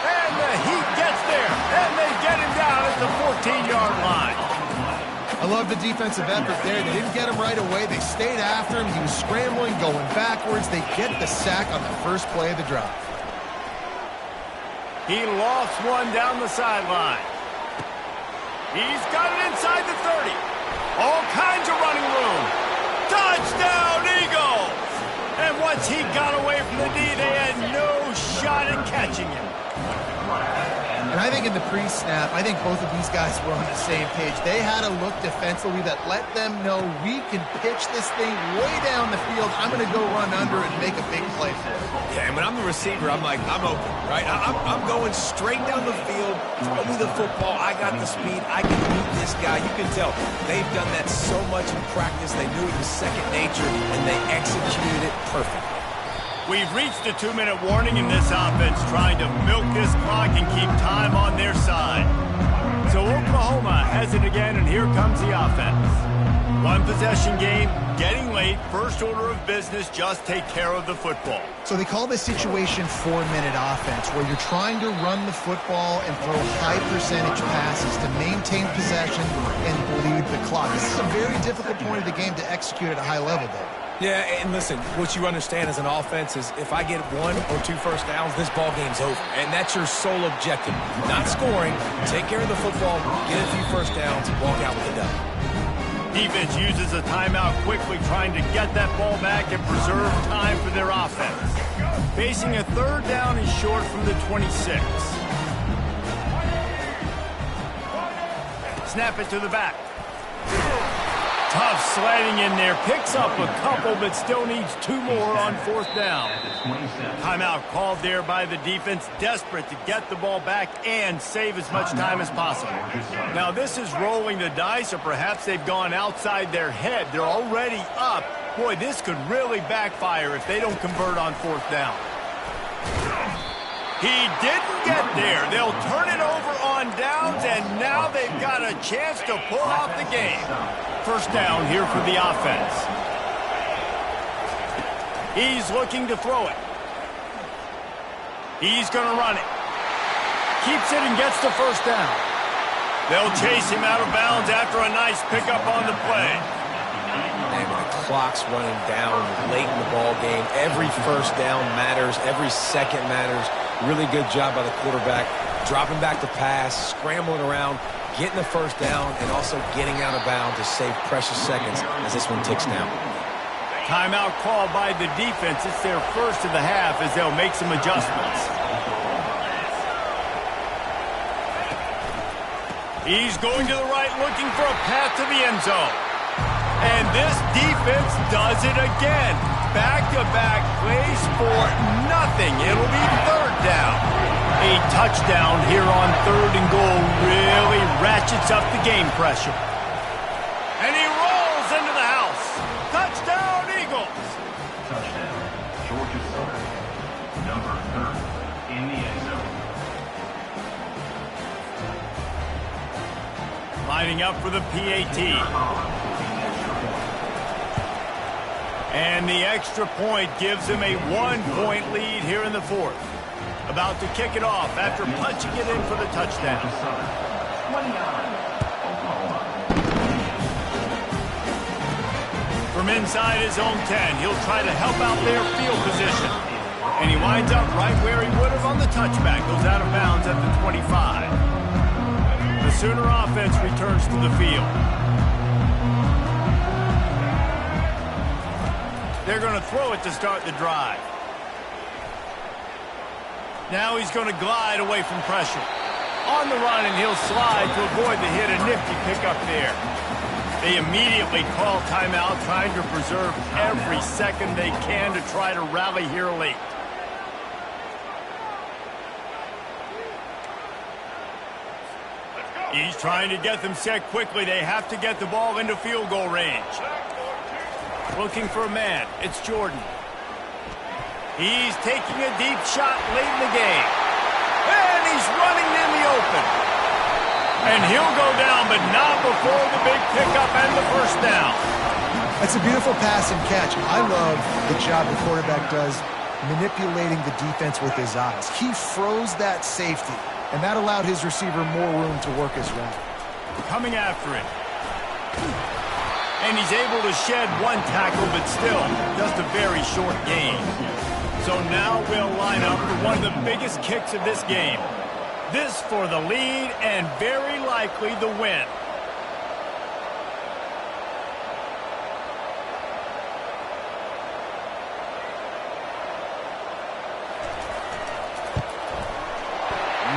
And the heat gets there, and they get him down at the 14-yard line. I love the defensive effort there. They didn't get him right away. They stayed after him. He was scrambling, going backwards. They get the sack on the first play of the drive. He lost one down the sideline. He's got it inside the 30. All kinds of running room. Touchdown, Eagles! And once he got away from the D, they had no shot at catching him. And I think in the pre-snap, I think both of these guys were on the same page. They had a look defensively that let them know we can pitch this thing way down the field. I'm going to go run under it and make a big play for it. Yeah, and when I'm the receiver, I'm like, I'm open, right? I'm going straight down the field. Throw me the football. I got the speed. I can beat this guy. You can tell they've done that so much in practice. They knew it was second nature, and they executed it perfectly. We've reached a 2-minute warning in this offense, trying to milk this clock and keep time on their side. So Oklahoma has it again, and here comes the offense. One possession game, getting late, first order of business, just take care of the football. So they call this situation 4-minute offense, where you're trying to run the football and throw high percentage passes to maintain possession and bleed the clock. This is a very difficult point of the game to execute at a high level, Dave. Yeah, and listen, what you understand as an offense is if I get 1 or 2 first downs, this ball game's over. And that's your sole objective. Not scoring, take care of the football, get a few first downs, walk out with a dub. Defense uses a timeout quickly, trying to get that ball back and preserve time for their offense. Facing a third down and short from the 26. Snap it to the back. Tough sliding in there. Picks up a couple, but still needs 2 more on fourth down. Timeout called there by the defense, desperate to get the ball back and save as much time as possible. Now, this is rolling the dice, or perhaps they've gone outside their head. They're already up. Boy, this could really backfire if they don't convert on fourth down. He didn't get there. They'll turn it over on downs, and now they've got a chance to pull off the game. First down here for the offense. He's looking to throw it. He's going to run it. Keeps it and gets the first down. They'll chase him out of bounds after a nice pickup on the play. And the clock's running down late in the ball game. Every first down matters. Every second matters. Really good job by the quarterback. Dropping back to pass, scrambling around, getting the first down, and also getting out of bounds to save precious seconds as this one ticks down. Timeout called by the defense. It's their first of the half as they'll make some adjustments. He's going to the right, looking for a path to the end zone. And this defense does it again. Back-to-back plays for nothing. It'll be third down. A touchdown here on 3rd and goal really ratchets up the game pressure. And he rolls into the house. Touchdown, Eagles. Touchdown, Georgia Southern. Number 30 in the end zone. Lining up for the PAT. And the extra point gives him a 1-point lead here in the 4th. About to kick it off after punching it in for the touchdown. From inside his own 10, he'll try to help out their field position. And he winds up right where he would have on the touchback. Goes out of bounds at the 25. The Sooner offense returns to the field. They're going to throw it to start the drive. Now he's going to glide away from pressure. On the run, and he'll slide to avoid the hit. A nifty pickup there. They immediately call timeout, trying to preserve every second they can to try to rally here late. He's trying to get them set quickly. They have to get the ball into field goal range. Looking for a man. It's Jordan. He's taking a deep shot late in the game. And he's running in the open. And he'll go down, but not before the big pickup and the first down. That's a beautiful pass and catch. I love the job the quarterback does manipulating the defense with his eyes. He froze that safety, and that allowed his receiver more room to work his route. Coming after it. And he's able to shed 1 tackle, but still just a very short gain. So now we'll line up for one of the biggest kicks of this game. This for the lead and very likely the win.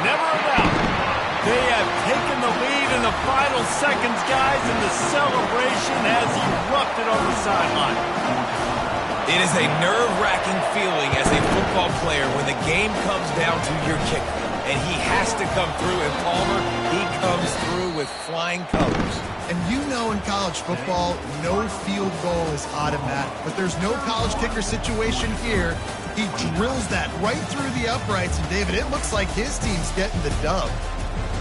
Never a doubt. They have taken the lead in the final seconds, guys, and the celebration has erupted on the sideline. It is a nerve-wracking feeling as a football player when the game comes down to your kicker. And he has to come through, and Palmer, he comes through with flying colors. And you know in college football, no field goal is automatic. But there's no college kicker situation here. He drills that right through the uprights. And, David, it looks like his team's getting the dub.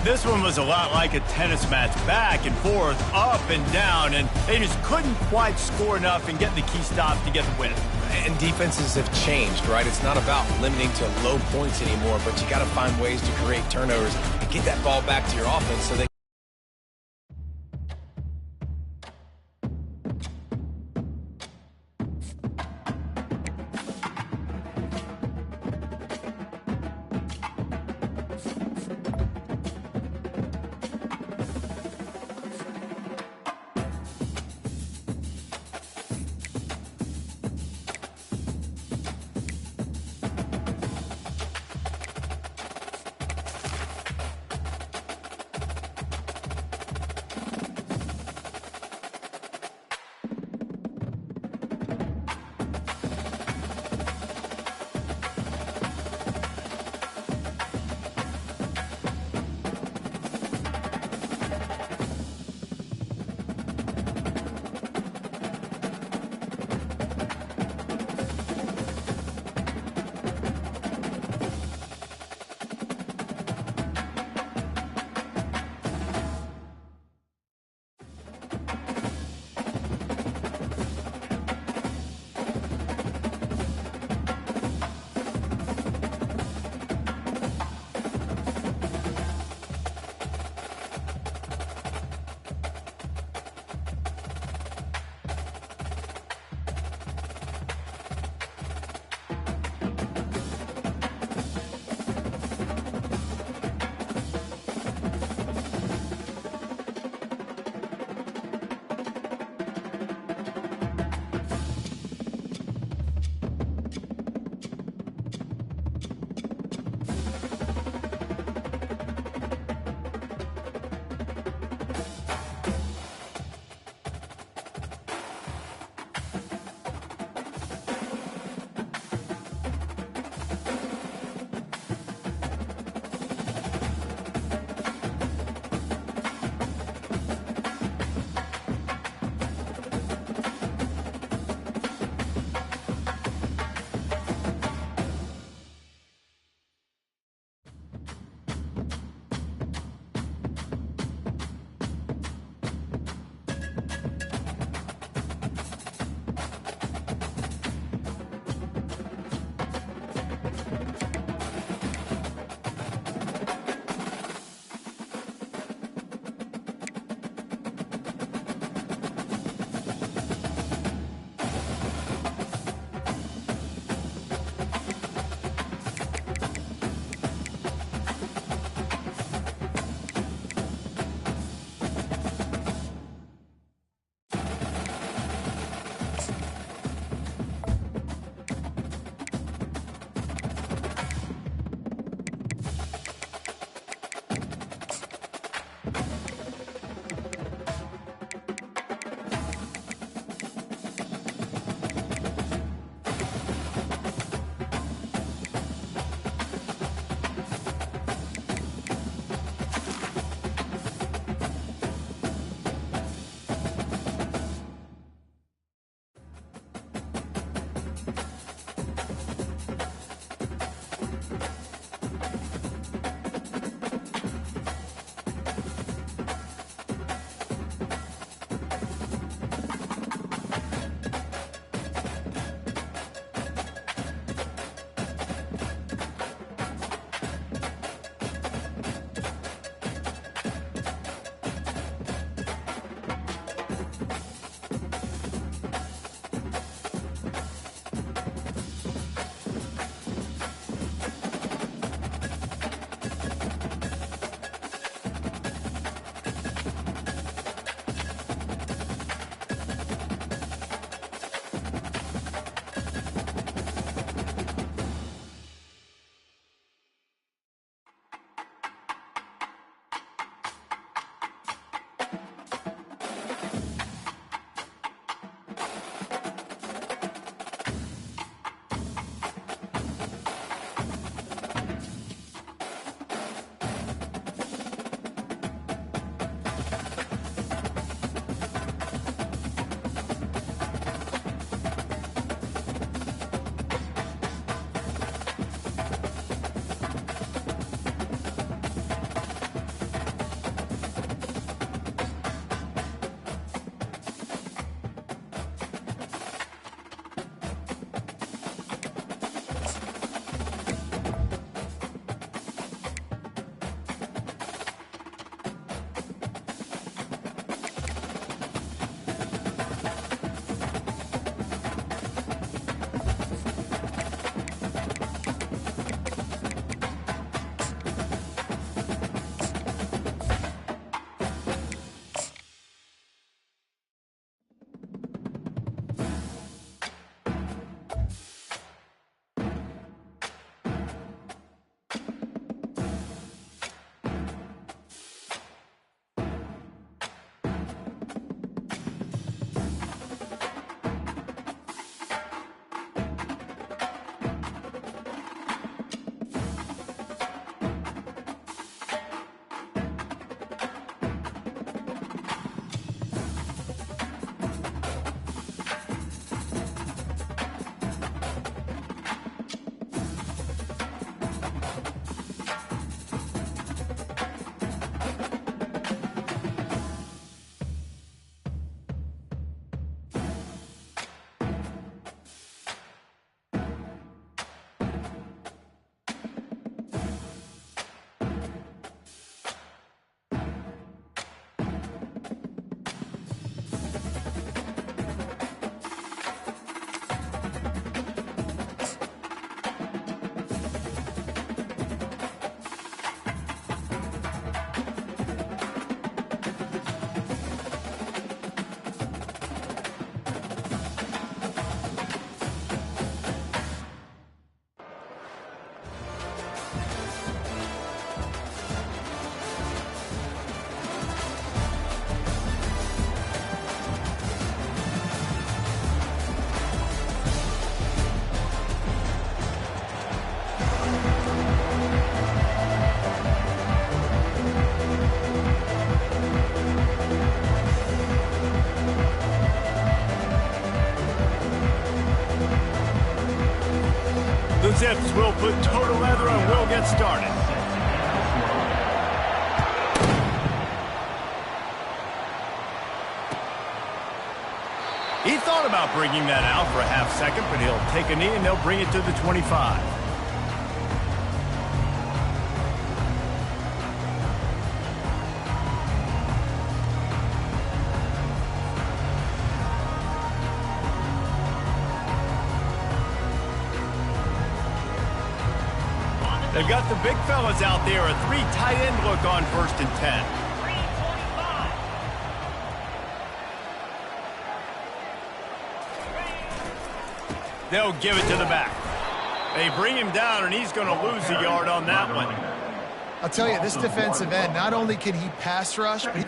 This one was a lot like a tennis match, back and forth, up and down, and they just couldn't quite score enough and get the key stop to get the win. And defenses have changed, right? It's not about limiting to low points anymore, but you got to find ways to create turnovers and get that ball back to your offense so they Zips will put toe to leather and we'll get started. He thought about bringing that out for a half second, but he'll take a knee and they'll bring it to the 25. They've got the big fellas out there, a 3 tight end look on 1st and 10. They'll give it to the back. They bring him down, and he's going to lose a yard on that one. I'll tell you, this defensive end, not only can he pass rush, but he...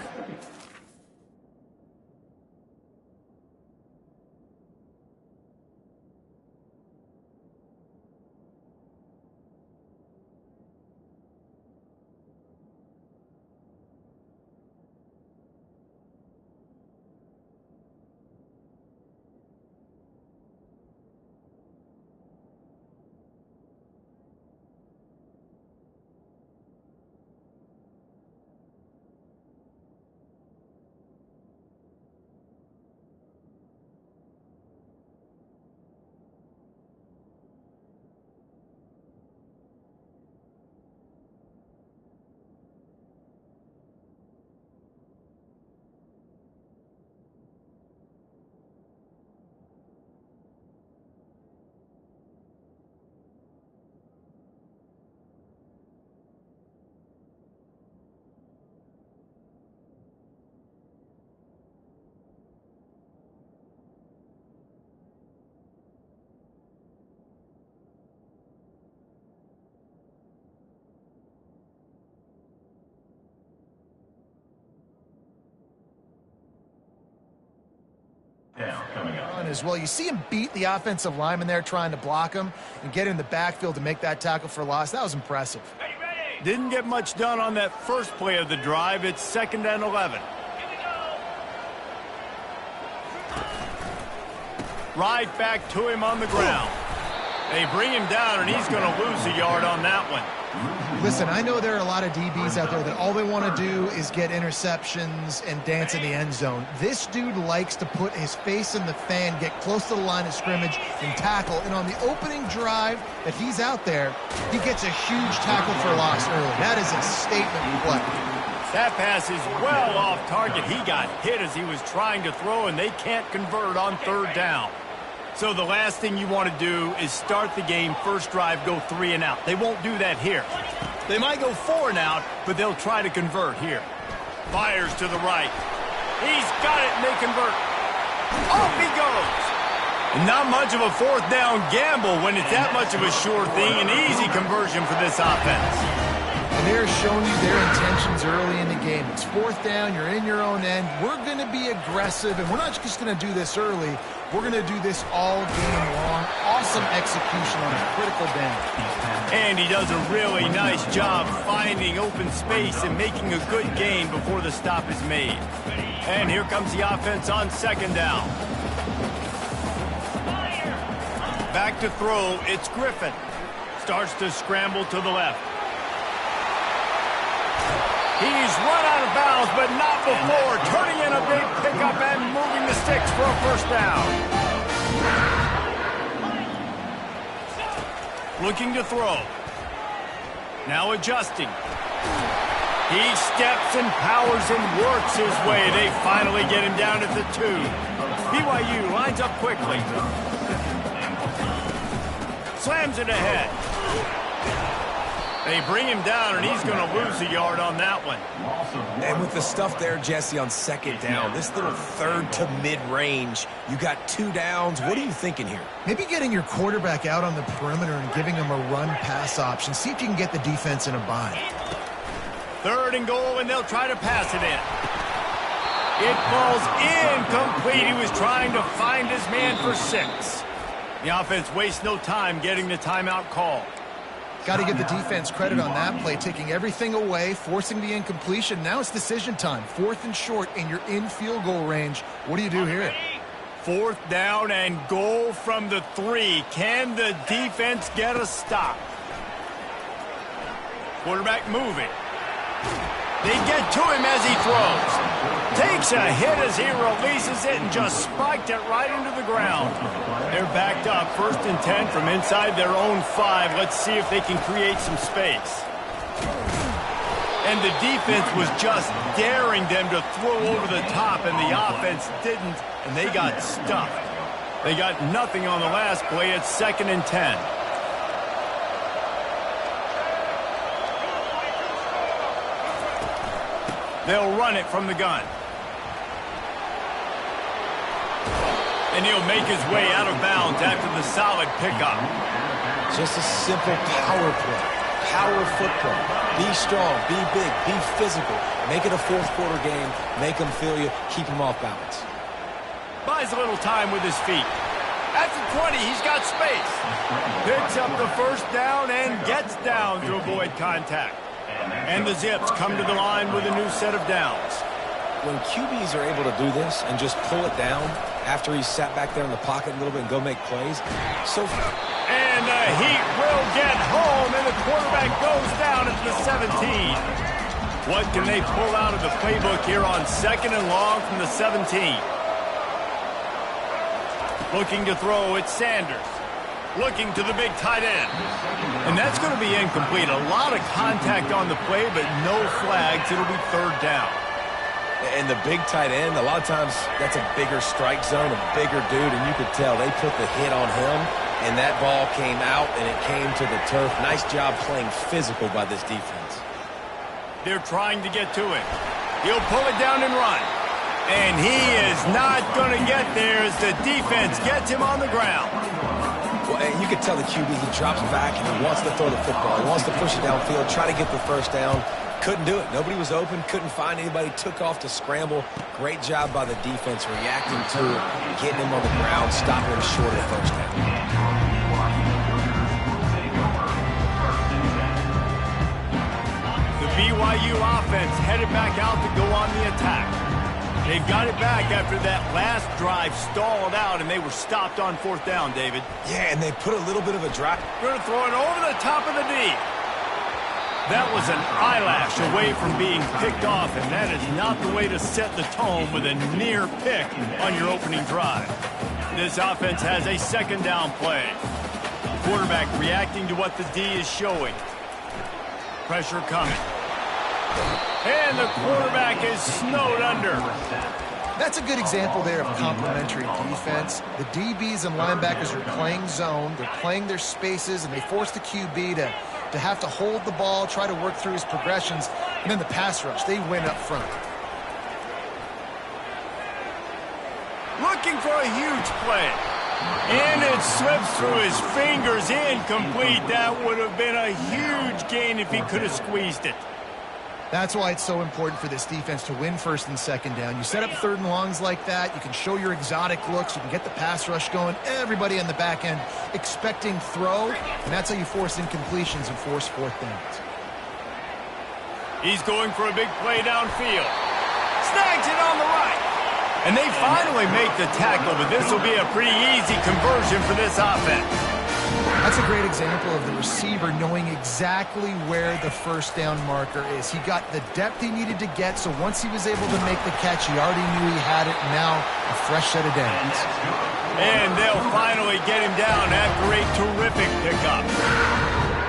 Coming up. As well. You see him beat the offensive lineman there trying to block him and get in the backfield to make that tackle for loss. That was impressive. Didn't get much done on that first play of the drive. It's 2nd and 11. Right back to him on the ground. They bring him down, and he's going to lose a yard on that one. Listen, I know there are a lot of DBs out there that all they want to do is get interceptions and dance in the end zone. This dude likes to put his face in the fan, get close to the line of scrimmage, and tackle. And on the opening drive that he's out there, he gets a huge tackle for loss early. That is a statement play. That pass is well off target. He got hit as he was trying to throw, and they can't convert on 3rd down. So the last thing you want to do is start the game, first drive, go 3 and out. They won't do that here. They might go 4 and out, but they'll try to convert here. Fires to the right. He's got it, and they convert. Off he goes. Not much of a 4th down gamble when it's that much of a sure thing. An easy conversion for this offense. And they're showing you their intentions early in the game. It's 4th down, you're in your own end. We're going to be aggressive, and we're not just going to do this early. We're going to do this all game long. Awesome execution on a critical down. And he does a really nice job finding open space and making a good gain before the stop is made. And here comes the offense on 2nd down. Back to throw, it's Griffin. Starts to scramble to the left. He's run out of bounds, but not before. Turning in a big pickup and moving the sticks for a 1st down. Looking to throw. Now adjusting. He steps and powers and works his way. They finally get him down at the 2. BYU lines up quickly. Slams it ahead. They bring him down, and he's going to lose a yard on that one. And with the stuff there, Jesse, on 2nd down, this little 3rd to mid-range, you got 2 downs. What are you thinking here? Maybe getting your quarterback out on the perimeter and giving him a run-pass option. See if you can get the defense in a bind. 3rd and goal, and they'll try to pass it in. It falls incomplete. He was trying to find his man for 6. The offense wastes no time getting the timeout call. Got to give the defense credit on that play, taking everything away, forcing the incompletion. Now it's decision time. 4th and short, and you're in field goal range. What do you do here? 4th down and goal from the 3. Can the defense get a stop? Quarterback moving. They get to him as he throws. Takes a hit as he releases it and just spiked it right into the ground. They're backed up, 1st and 10 from inside their own 5. Let's see if they can create some space. And the defense was just daring them to throw over the top, and the offense didn't, and they got stuffed. They got nothing on the last play. It's 2nd and 10. They'll run it from the gun. And he'll make his way out of bounds after the solid pickup. Just a simple power play. Power football. Be strong, be big, be physical. Make it a 4th quarter game. Make them feel you. Keep them off balance. Buys a little time with his feet. At the 20, he's got space. Picks up the 1st down and gets down to avoid contact. And the Zips come to the line with a new set of downs. When QBs are able to do this and just pull it down after he's sat back there in the pocket a little bit and go make plays, so far. And the Heat will get home, and the quarterback goes down at the 17. What can they pull out of the playbook here on 2nd and long from the 17? Looking to throw, it's Sanders. Looking to the big tight end. And that's going to be incomplete. A lot of contact on the play, but no flags. It'll be 3rd down. And the big tight end, a lot of times that's a bigger strike zone, a bigger dude, and you could tell they put the hit on him, and that ball came out, and it came to the turf. Nice job playing physical by this defense. They're trying to get to it. He'll pull it down and run. And he is not going to get there as the defense gets him on the ground. Well, and you could tell the QB, he drops back and he wants to throw the football. He wants to push it downfield, try to get the 1st down. Couldn't do it. Nobody was open, couldn't find anybody, took off to scramble. Great job by the defense reacting to it, getting him on the ground, stopping him short of the 1st down. The BYU offense headed back out to go on the attack. They've got it back after that last drive stalled out, and they were stopped on 4th down, David. Yeah, and they put a little bit of a drop. Going to throw it over the top of the D. That was an eyelash away from being picked off, and that is not the way to set the tone with a near pick on your opening drive. This offense has a 2nd down play. Quarterback reacting to what the D is showing. Pressure coming. And the quarterback is snowed under. That's a good example there of complementary defense. The DBs and linebackers are playing zone. They're playing their spaces, and they force the QB to have to hold the ball, try to work through his progressions, and then the pass rush, they win up front. Looking for a huge play. And it slips through his fingers, incomplete. That would have been a huge gain if he could have squeezed it. That's why it's so important for this defense to win 1st and 2nd down. You set up 3rd and longs like that, you can show your exotic looks, you can get the pass rush going, everybody on the back end expecting throw, and that's how you force incompletions and force 4th downs. He's going for a big play downfield. Snags it on the right. And they finally make the tackle, but this will be a pretty easy conversion for this offense. That's a great example of the receiver knowing exactly where the 1st down marker is. He got the depth he needed to get, so once he was able to make the catch, he already knew he had it. Now, a fresh set of downs. And they'll finally get him down after a terrific pickup.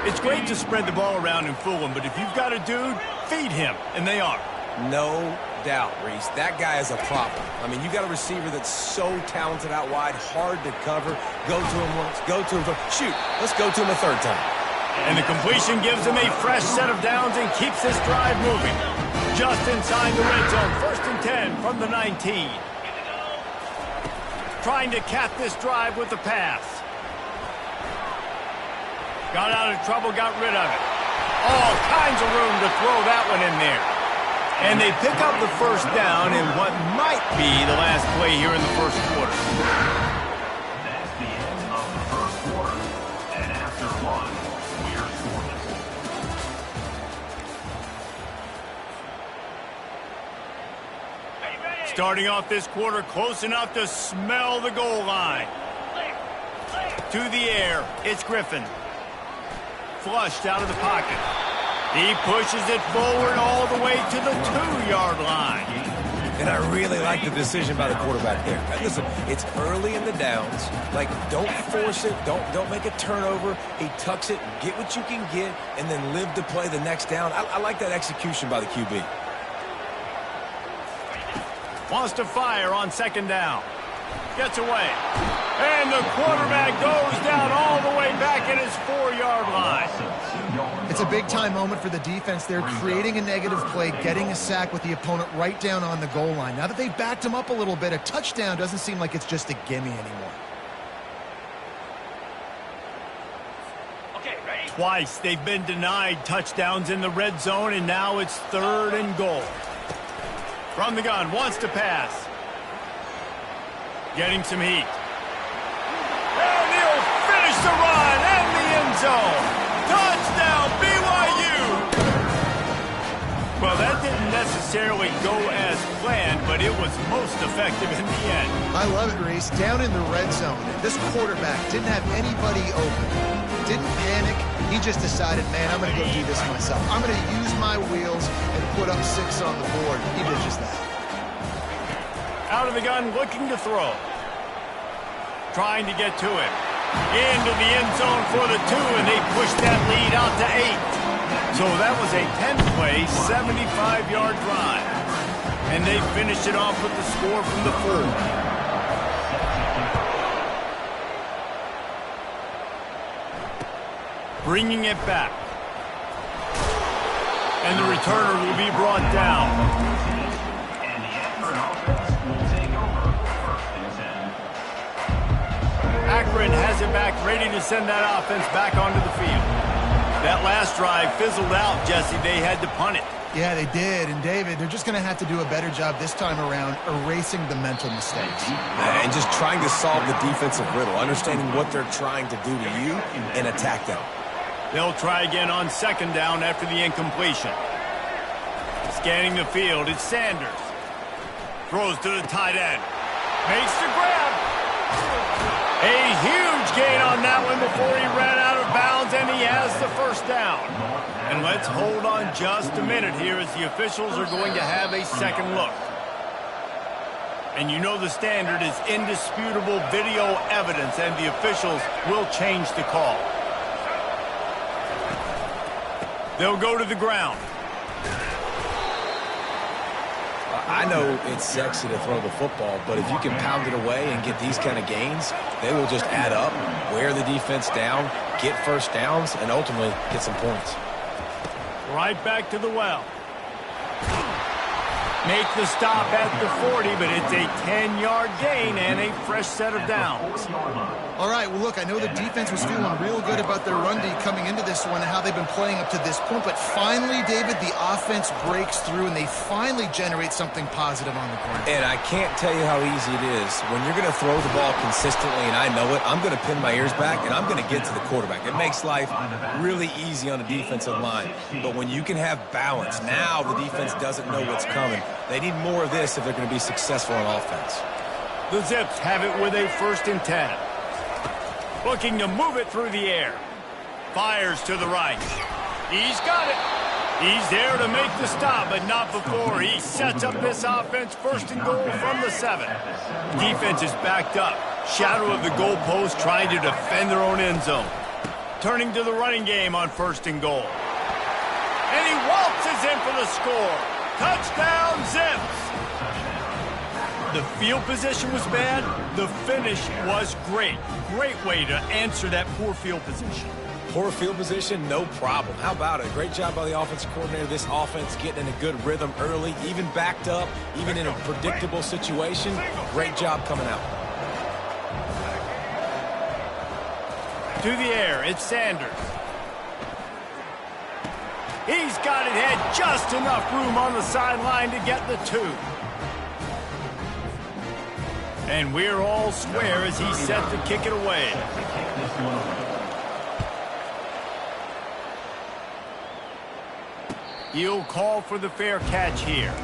It's great to spread the ball around and fool him, but if you've got a dude, feed him, and they are. No doubt, Reese. That guy is a problem. I mean, you got a receiver that's so talented out wide, hard to cover. Go to him once, go to him twice. Shoot, let's go to him a 3rd time. And the completion gives him a fresh set of downs and keeps this drive moving. Just inside the red zone, 1st and 10 from the 19. Trying to cap this drive with the pass. Got out of trouble, got rid of it. All kinds of room to throw that one in there. And they pick up the 1st down in what might be the last play here in the 1st quarter. That's the end of the 1st quarter. And after one, we're scoreless. Starting off this quarter close enough to smell the goal line. To the air, it's Griffin. Flushed out of the pocket. He pushes it forward all the way to the 2-yard line. And I really like the decision by the quarterback there. Listen, it's early in the downs. Like, don't force it. Don't make a turnover. He tucks it, get what you can get, and then live to play the next down. I like that execution by the QB. Wants to fire on second down. Gets away. And the quarterback goes down all the way back at his 4-yard line. It's a big-time moment for the defense. They're creating a negative play, getting a sack with the opponent right down on the goal line. Now that they've backed him up a little bit, a touchdown doesn't seem like it's just a gimme anymore. Okay, ready? Twice they've been denied touchdowns in the red zone, and now it's 3rd and goal. From the gun, wants to pass. Getting some heat. And he'll finish the run and the end zone. Touchdown, BYU! Well, that didn't necessarily go as planned, but it was most effective in the end. I love it, Reese. Down in the red zone, this quarterback didn't have anybody open. Didn't panic. He just decided, man, I'm going to go do this myself. I'm going to use my wheels and put up 6 on the board. He did just that. Out of the gun, looking to throw. Trying to get to him. Into the end zone for the 2, and they push that lead out to 8. So that was a 10-play, 75-yard drive. And they finished it off with the score from the 4. Bringing it back. And the returner will be brought down. And the Akron offense will take over 1st and 10. Akron has it back, ready to send that offense back onto the field. That last drive fizzled out, Jesse. They had to punt it. Yeah, they did. And, David, they're just going to have to do a better job this time around erasing the mental mistakes. And just trying to solve the defensive riddle, understanding what they're trying to do to you and attack them. They'll try again on second down after the incompletion. Scanning the field, it's Sanders. Throws to the tight end. Makes the grab. A huge gain on that one before he ran out of bounds, and he has the first down. And let's hold on just a minute here as the officials are going to have a second look. And you know the standard is indisputable video evidence, and the officials will change the call. They'll go to the ground. I know it's sexy to throw the football, but if you can pound it away and get these kind of gains, they will just add up, wear the defense down, get first downs, and ultimately get some points. Right back to the well. Make the stop at the 40, but it's a 10-yard gain and a fresh set of downs. All right, well, look, I know the defense was feeling real good about their run D coming into this one and how they've been playing up to this point, but finally, David, the offense breaks through and they finally generate something positive on the ground. And I can't tell you how easy it is. When you're going to throw the ball consistently, and I know it, I'm going to pin my ears back, and I'm going to get to the quarterback. It makes life really easy on the defensive line. But when you can have balance, now the defense doesn't know what's coming. They need more of this if they're going to be successful on offense. The Zips have it with a 1st and 10. Looking to move it through the air. Fires to the right. He's got it. He's there to make the stop, but not before he sets up this offense 1st and goal from the 7. Defense is backed up. Shadow of the goalpost trying to defend their own end zone. Turning to the running game on 1st and goal. And he waltzes in for the score. Touchdown, Zips! The field position was bad. The finish was great. Great way to answer that poor field position. Poor field position, no problem. How about it? Great job by the offensive coordinator. This offense getting in a good rhythm early, even backed up, even in a predictable situation. Great job coming out. To the air, it's Sanders. He's got it, had just enough room on the sideline to get the 2. And we're all square as he's set to kick it away. He'll call for the fair catch here.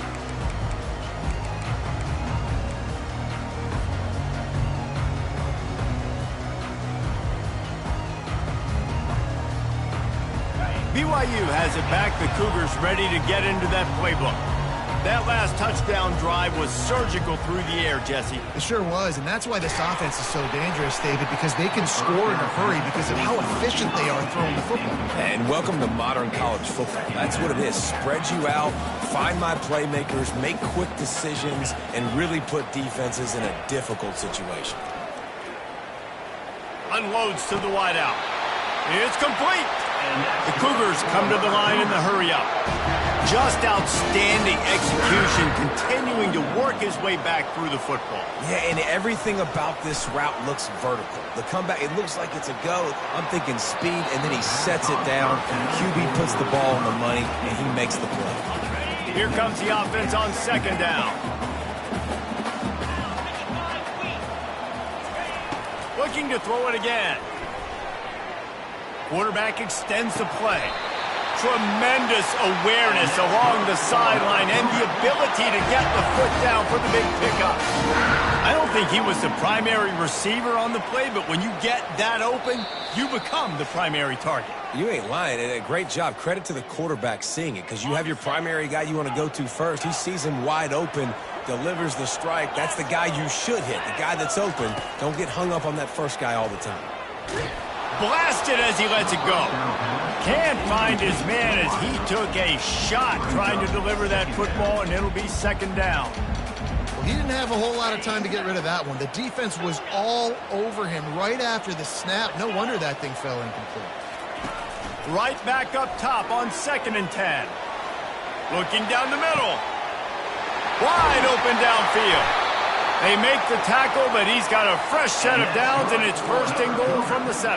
BYU has it back. The Cougars ready to get into that playbook. That last touchdown drive was surgical through the air, Jesse. It sure was, and that's why this offense is so dangerous, David, because they can score in a hurry because of how efficient they are throwing the football. And welcome to modern college football. That's what it is. Spread you out, find my playmakers, make quick decisions, and really put defenses in a difficult situation. Unloads to the wideout. It's complete. The Cougars come to the line in the hurry-up. Just outstanding execution, continuing to work his way back through the football. Yeah, and everything about this route looks vertical. The comeback, it looks like it's a go. I'm thinking speed, and then he sets it down. QB puts the ball on the money, and he makes the play. Here comes the offense on second down. Looking to throw it again. Quarterback extends the play. Tremendous awareness along the sideline and the ability to get the foot down for the big pickup. I don't think he was the primary receiver on the play, but when you get that open, you become the primary target. You ain't lying. And a great job. Credit to the quarterback seeing it, because you have your primary guy you want to go to first. He sees him wide open, delivers the strike. That's the guy you should hit, the guy that's open. Don't get hung up on that first guy all the time. Blasted as he lets it go. Can't find his man as he took a shot trying to deliver that football, and it'll be second down. Well, he didn't have a whole lot of time to get rid of that one. The defense was all over him right after the snap. No wonder that thing fell incomplete. Right back up top on 2nd and 10. Looking down the middle. Wide open downfield. They make the tackle, but he's got a fresh set of downs, and it's 1st and goal from the 7.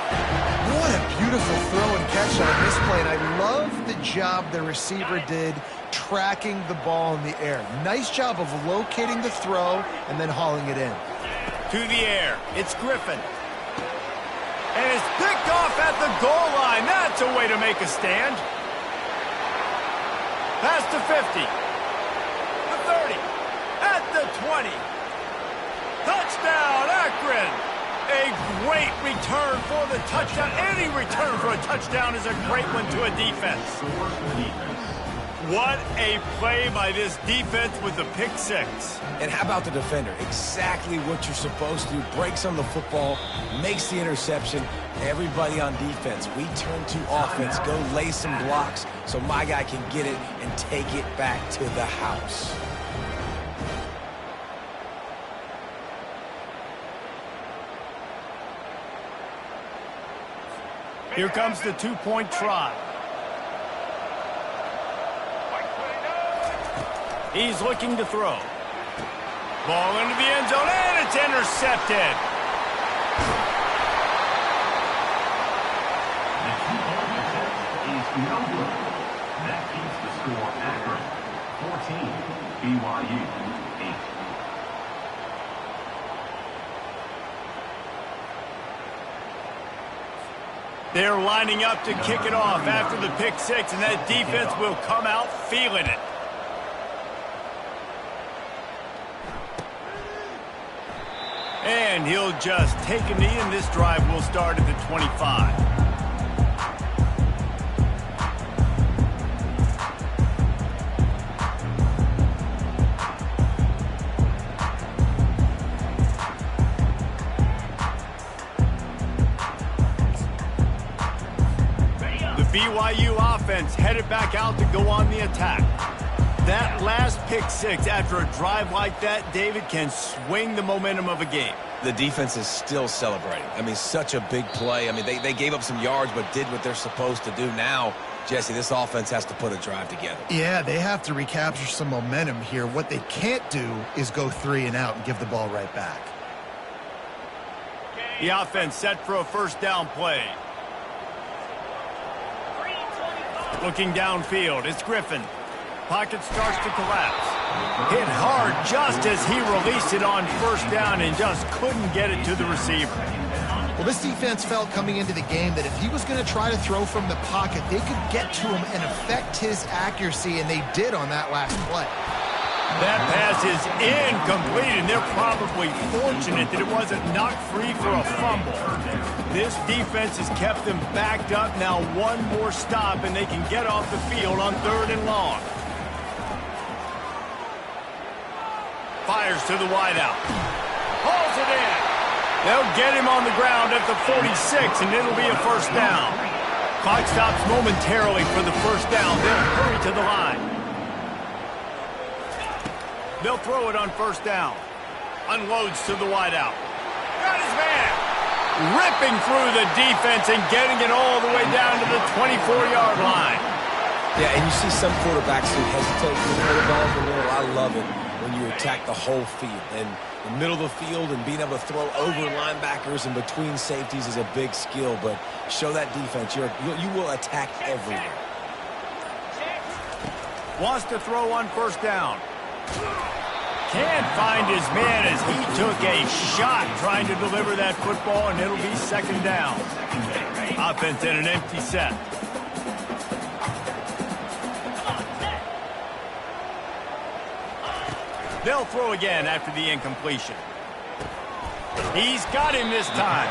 What a beautiful throw and catch on this play, and I love the job the receiver did tracking the ball in the air. Nice job of locating the throw and then hauling it in. To the air, it's Griffin. And it's picked off at the goal line. That's a way to make a stand. Past the 50. The 30. At the 20. Touchdown, Akron. A great return for the touchdown. Any return for a touchdown is a great one to a defense. What a play by this defense with the pick 6. And how about the defender? Exactly what you're supposed to do. Breaks on the football, makes the interception. Everybody on defense, we turn to offense. Go lay some blocks so my guy can get it and take it back to the house. Here comes the 2-point try. He's looking to throw. Ball into the end zone, and it's intercepted. That keeps the score Akron 14, BYU 8. They're lining up to kick it off after the pick 6, and that defense will come out feeling it. And he'll just take a knee, and this drive will start at the 25. BYU offense headed back out to go on the attack. That last pick 6 after a drive like that, David, can swing the momentum of a game. The defense is still celebrating. I mean, such a big play. I mean, they gave up some yards but did what they're supposed to do. Now, Jesse, this offense has to put a drive together. Yeah, they have to recapture some momentum here. What they can't do is go 3 and out and give the ball right back. The offense set for a first down play. Looking downfield, it's Griffin. Pocket starts to collapse. Hit hard just as he released it on first down and just couldn't get it to the receiver. Well, this defense felt coming into the game that if he was going to try to throw from the pocket, they could get to him and affect his accuracy, and they did on that last play. That pass is incomplete, and they're probably fortunate that it wasn't knocked free for a fumble. This defense has kept them backed up. Now one more stop, and they can get off the field on 3rd and long. Fires to the wideout. Hauls it in. They'll get him on the ground at the 46, and it'll be a first down. Clock stops momentarily for the first down. They'll hurry to the line. They'll throw it on first down. Unloads to the wideout. Got his man. Ripping through the defense and getting it all the way down to the 24-yard line. Yeah, and you see some quarterbacks who hesitate to throw the ball in the middle. I love it when you attack the whole field. And the middle of the field and being able to throw over linebackers and between safeties is a big skill. But show that defense. You will attack everywhere. Wants to throw on first down. Can't find his man as he took a shot trying to deliver that football, and it'll be second down. Offense in an empty set. They'll throw again after the incompletion. He's got him this time.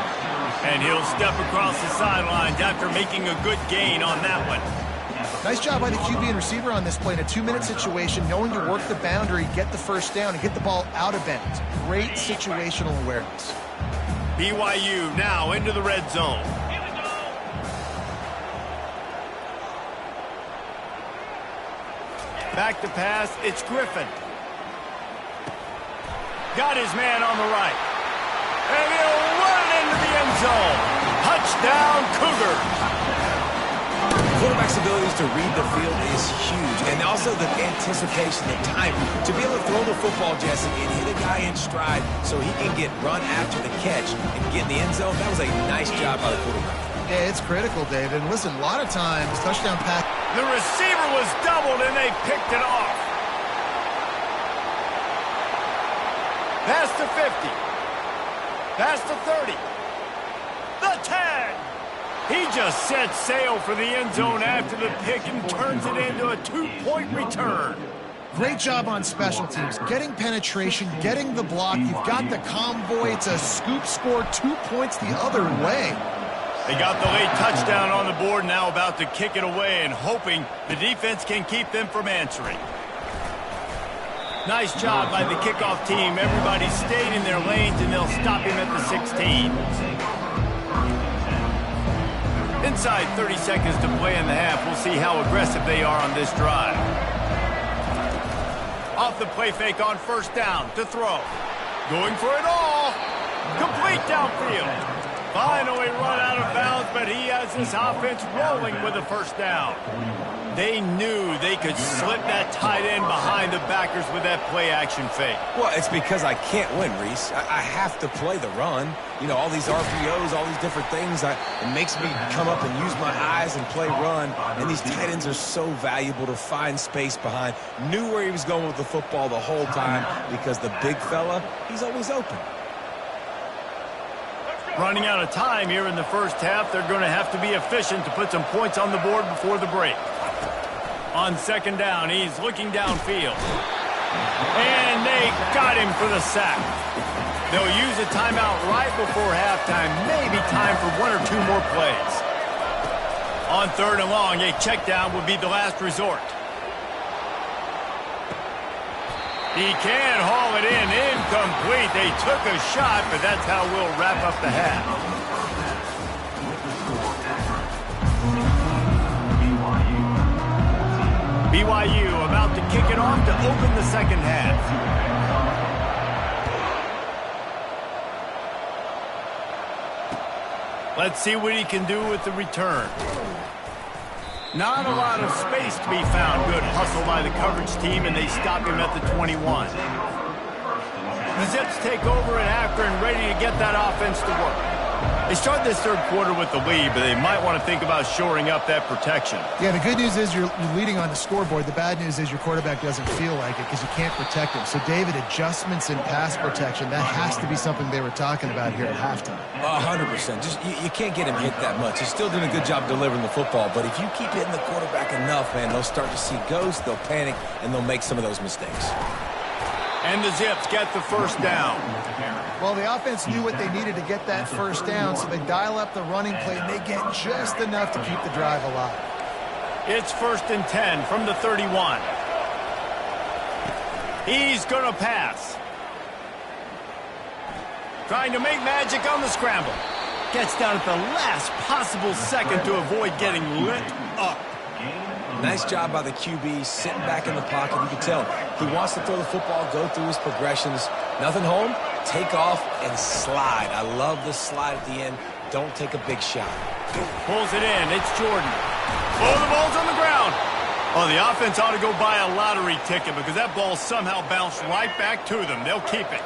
And he'll step across the sidelines after making a good gain on that one. Nice job by the QB and receiver on this play in a 2-minute situation, knowing to work the boundary, get the first down, and get the ball out of bounds. Great situational awareness. BYU now into the red zone. Back to pass, it's Griffin. Got his man on the right. And he'll run into the end zone. Touchdown, Cougars. Quarterback's abilities to read the field is huge, and also the anticipation, the time to be able to throw the football, Jesse, and hit a guy in stride so he can get run after the catch and get in the end zone. That was a nice job by the quarterback. Yeah, it's critical, David. And listen, a lot of times, touchdown pass. The receiver was doubled, and they picked it off. Past the 50. Past the 30. The 10. He just set sail for the end zone after the pick and turns it into a 2-point return. Great job on special teams. Getting penetration, getting the block. You've got the convoy. It's a scoop score, 2 points the other way. They got the late touchdown on the board, now about to kick it away and hoping the defense can keep them from answering. Nice job by the kickoff team. Everybody stayed in their lanes, and they'll stop him at the 16. Inside 30 seconds to play in the half. We'll see how aggressive they are on this drive. Off the play fake on first down to throw. Going for it all. Complete downfield. Finally run out of bounds, but he has this offense rolling with a first down. They knew they could slip that tight end behind the backers with that play-action fake. Well, it's because I can't win, Reese. I have to play the run. You know, all these RPOs, all these different things. It makes me come up and use my eyes and play run. And these tight ends are so valuable to find space behind. Knew where he was going with the football the whole time because the big fella, he's always open. Running out of time here in the first half. They're going to have to be efficient to put some points on the board before the break. On second down, he's looking downfield. And they got him for the sack. They'll use a timeout right before halftime. Maybe time for 1 or 2 more plays. On third and long, a check down would be the last resort. He can haul it in. Incomplete. They took a shot, but that's how we'll wrap up the half. BYU about to kick it off to open the second half. Let's see what he can do with the return. Not a lot of space to be found. Good hustle by the coverage team, and they stop him at the 21. The Zips take over at Akron, ready to get that offense to work. They start this third quarter with the lead, but they might want to think about shoring up that protection. Yeah, the good news is you're leading on the scoreboard. The bad news is your quarterback doesn't feel like it because you can't protect him. So, David, adjustments in pass protection, that has to be something they were talking about here at halftime. 100%. Just you can't get him hit that much. He's still doing a good job delivering the football, but if you keep hitting the quarterback enough, man, they'll start to see ghosts, they'll panic, and they'll make some of those mistakes. And the Zips get the first down. Well, the offense knew what they needed to get that first down, so they dial up the running play, and they get just enough to keep the drive alive. It's 1st and 10 from the 31. He's going to pass. Trying to make magic on the scramble. Gets down at the last possible second to avoid getting lit up. Nice job by the QB, sitting back in the pocket. You can tell he wants to throw the football, go through his progressions. Nothing home, take off, and slide. I love the slide at the end. Don't take a big shot. Pulls it in. It's Jordan. Oh, the ball's on the ground. Oh, the offense ought to go buy a lottery ticket because that ball somehow bounced right back to them. They'll keep it.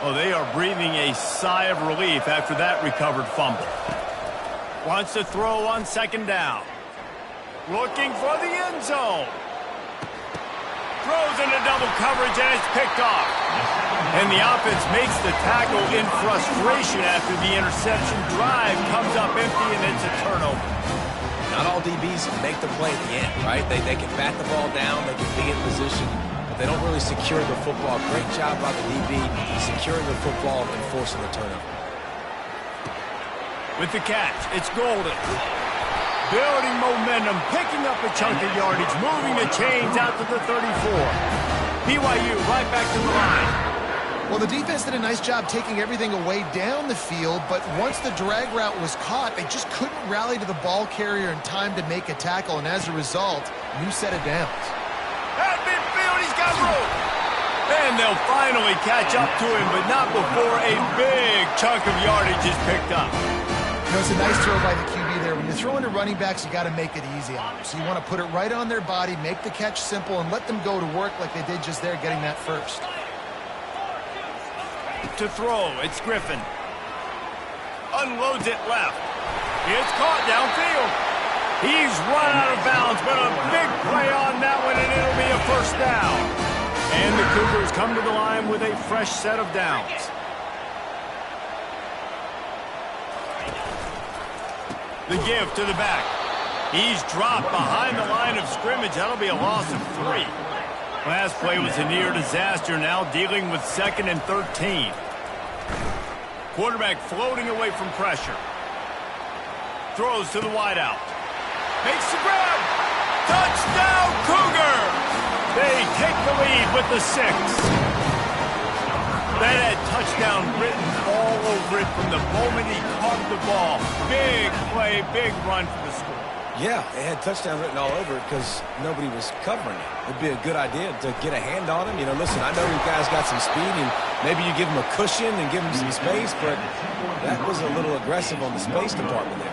Oh, they are breathing a sigh of relief after that recovered fumble. Wants to throw on 2nd down. Looking for the end zone. Throws into double coverage, and it's picked off. And the offense makes the tackle in frustration after the interception. Drive comes up empty, and it's a turnover. Not all DBs make the play at the end, right? They can bat the ball down, they can be in position, but they don't really secure the football. Great job by the DB securing the football and forcing the turnover. With the catch, it's Golden. Building momentum, picking up a chunk of yardage, moving the chains out to the 34. BYU right back to the line. Well, the defense did a nice job taking everything away down the field, but once the drag route was caught, they just couldn't rally to the ball carrier in time to make a tackle, and as a result, new set of downs. At midfield, he's got room. And they'll finally catch up to him, but not before a big chunk of yardage is picked up. You know, it's a nice throw by the QB there. When you're throwing to running backs, you got to make it easy on them. So you want to put it right on their body, make the catch simple, and let them go to work like they did just there, getting that first. To throw, it's Griffin. Unloads it left. It's caught downfield. He's run out of bounds, but a big play on that one, and it'll be a first down. And the Cougars come to the line with a fresh set of downs. The give to the back. He's dropped behind the line of scrimmage. That'll be a loss of 3. Last play was a near disaster, now dealing with 2nd and 13. Quarterback floating away from pressure. Throws to the wideout. Makes the grab. Touchdown, Cougar! They take the lead with the 6. That had touchdown written all over it from the moment he caught the ball. Big play, big run for the score. Yeah, it had touchdown written all over it because nobody was covering it. It'd be a good idea to get a hand on him. You know, listen, I know you guys got some speed, and maybe you give him a cushion and give him some space, but that was a little aggressive on the space department there.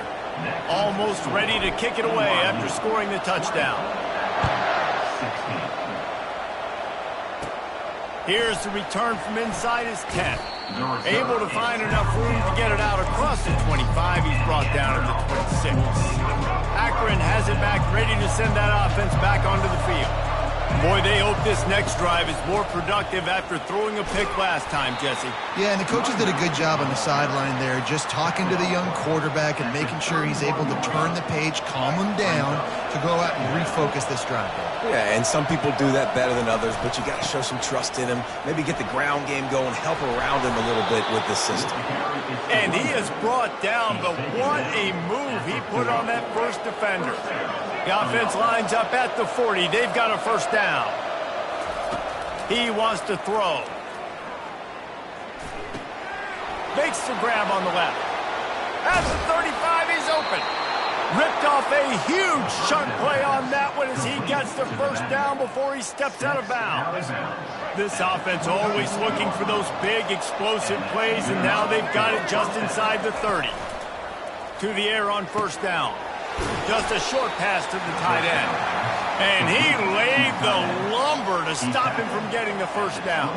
Almost ready to kick it away after scoring the touchdown. Here's the return from inside his 10. Able to find enough room to get it out across the 25. He's brought down at the 26. Akron has it back, ready to send that offense back onto the field. Boy, they hope this next drive is more productive after throwing a pick last time, Jesse. Yeah, and the coaches did a good job on the sideline there, just talking to the young quarterback and making sure he's able to turn the page, calm him down, to go out and refocus this drive. Yeah, and some people do that better than others, but you got to show some trust in him. Maybe get the ground game going, help around him a little bit with this system. And he is brought down, but what a move he put on that first defender. The offense lines up at the 40. They've got a first down. He wants to throw. Makes the grab on the left. At the 35, he's open. Ripped off a huge chunk play on that one as he gets the first down before he steps out of bounds. This offense always looking for those big explosive plays, and now they've got it just inside the 30. To the air on first down. Just a short pass to the tight end. And he laid the lumber to stop him from getting the first down.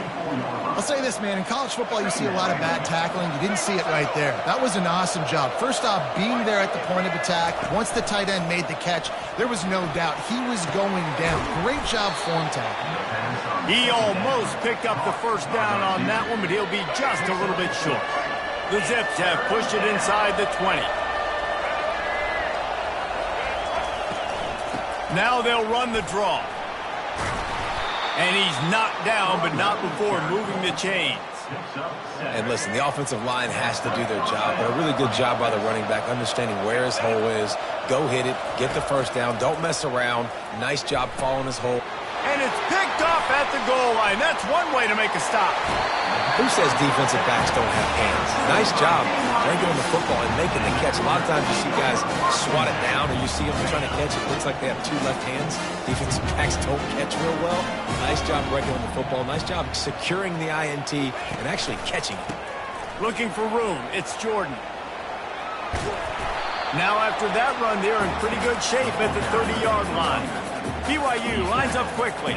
I'll say this, man. In college football, you see a lot of bad tackling. You didn't see it right there. That was an awesome job. First off, being there at the point of attack. Once the tight end made the catch, there was no doubt he was going down. Great job form tackling. He almost picked up the first down on that one, but he'll be just a little bit short. The Zips have pushed it inside the 20. Now they'll run the draw. And he's knocked down, but not before moving the chains. And listen, the offensive line has to do their job, but a really good job by the running back, understanding where his hole is. Go hit it, get the first down, don't mess around. Nice job following his hole. And it's picked off at the goal line. That's one way to make a stop. Who says defensive backs don't have hands? Nice job bringing the football and making the catch. A lot of times you see guys swat it down, or you see them trying to catch it. Looks like they have two left hands. Defensive backs don't catch real well. Nice job breaking the football. Nice job securing the INT and actually catching it. Looking for room. It's Jordan. Now after that run, they're in pretty good shape at the 30-yard line. BYU lines up quickly.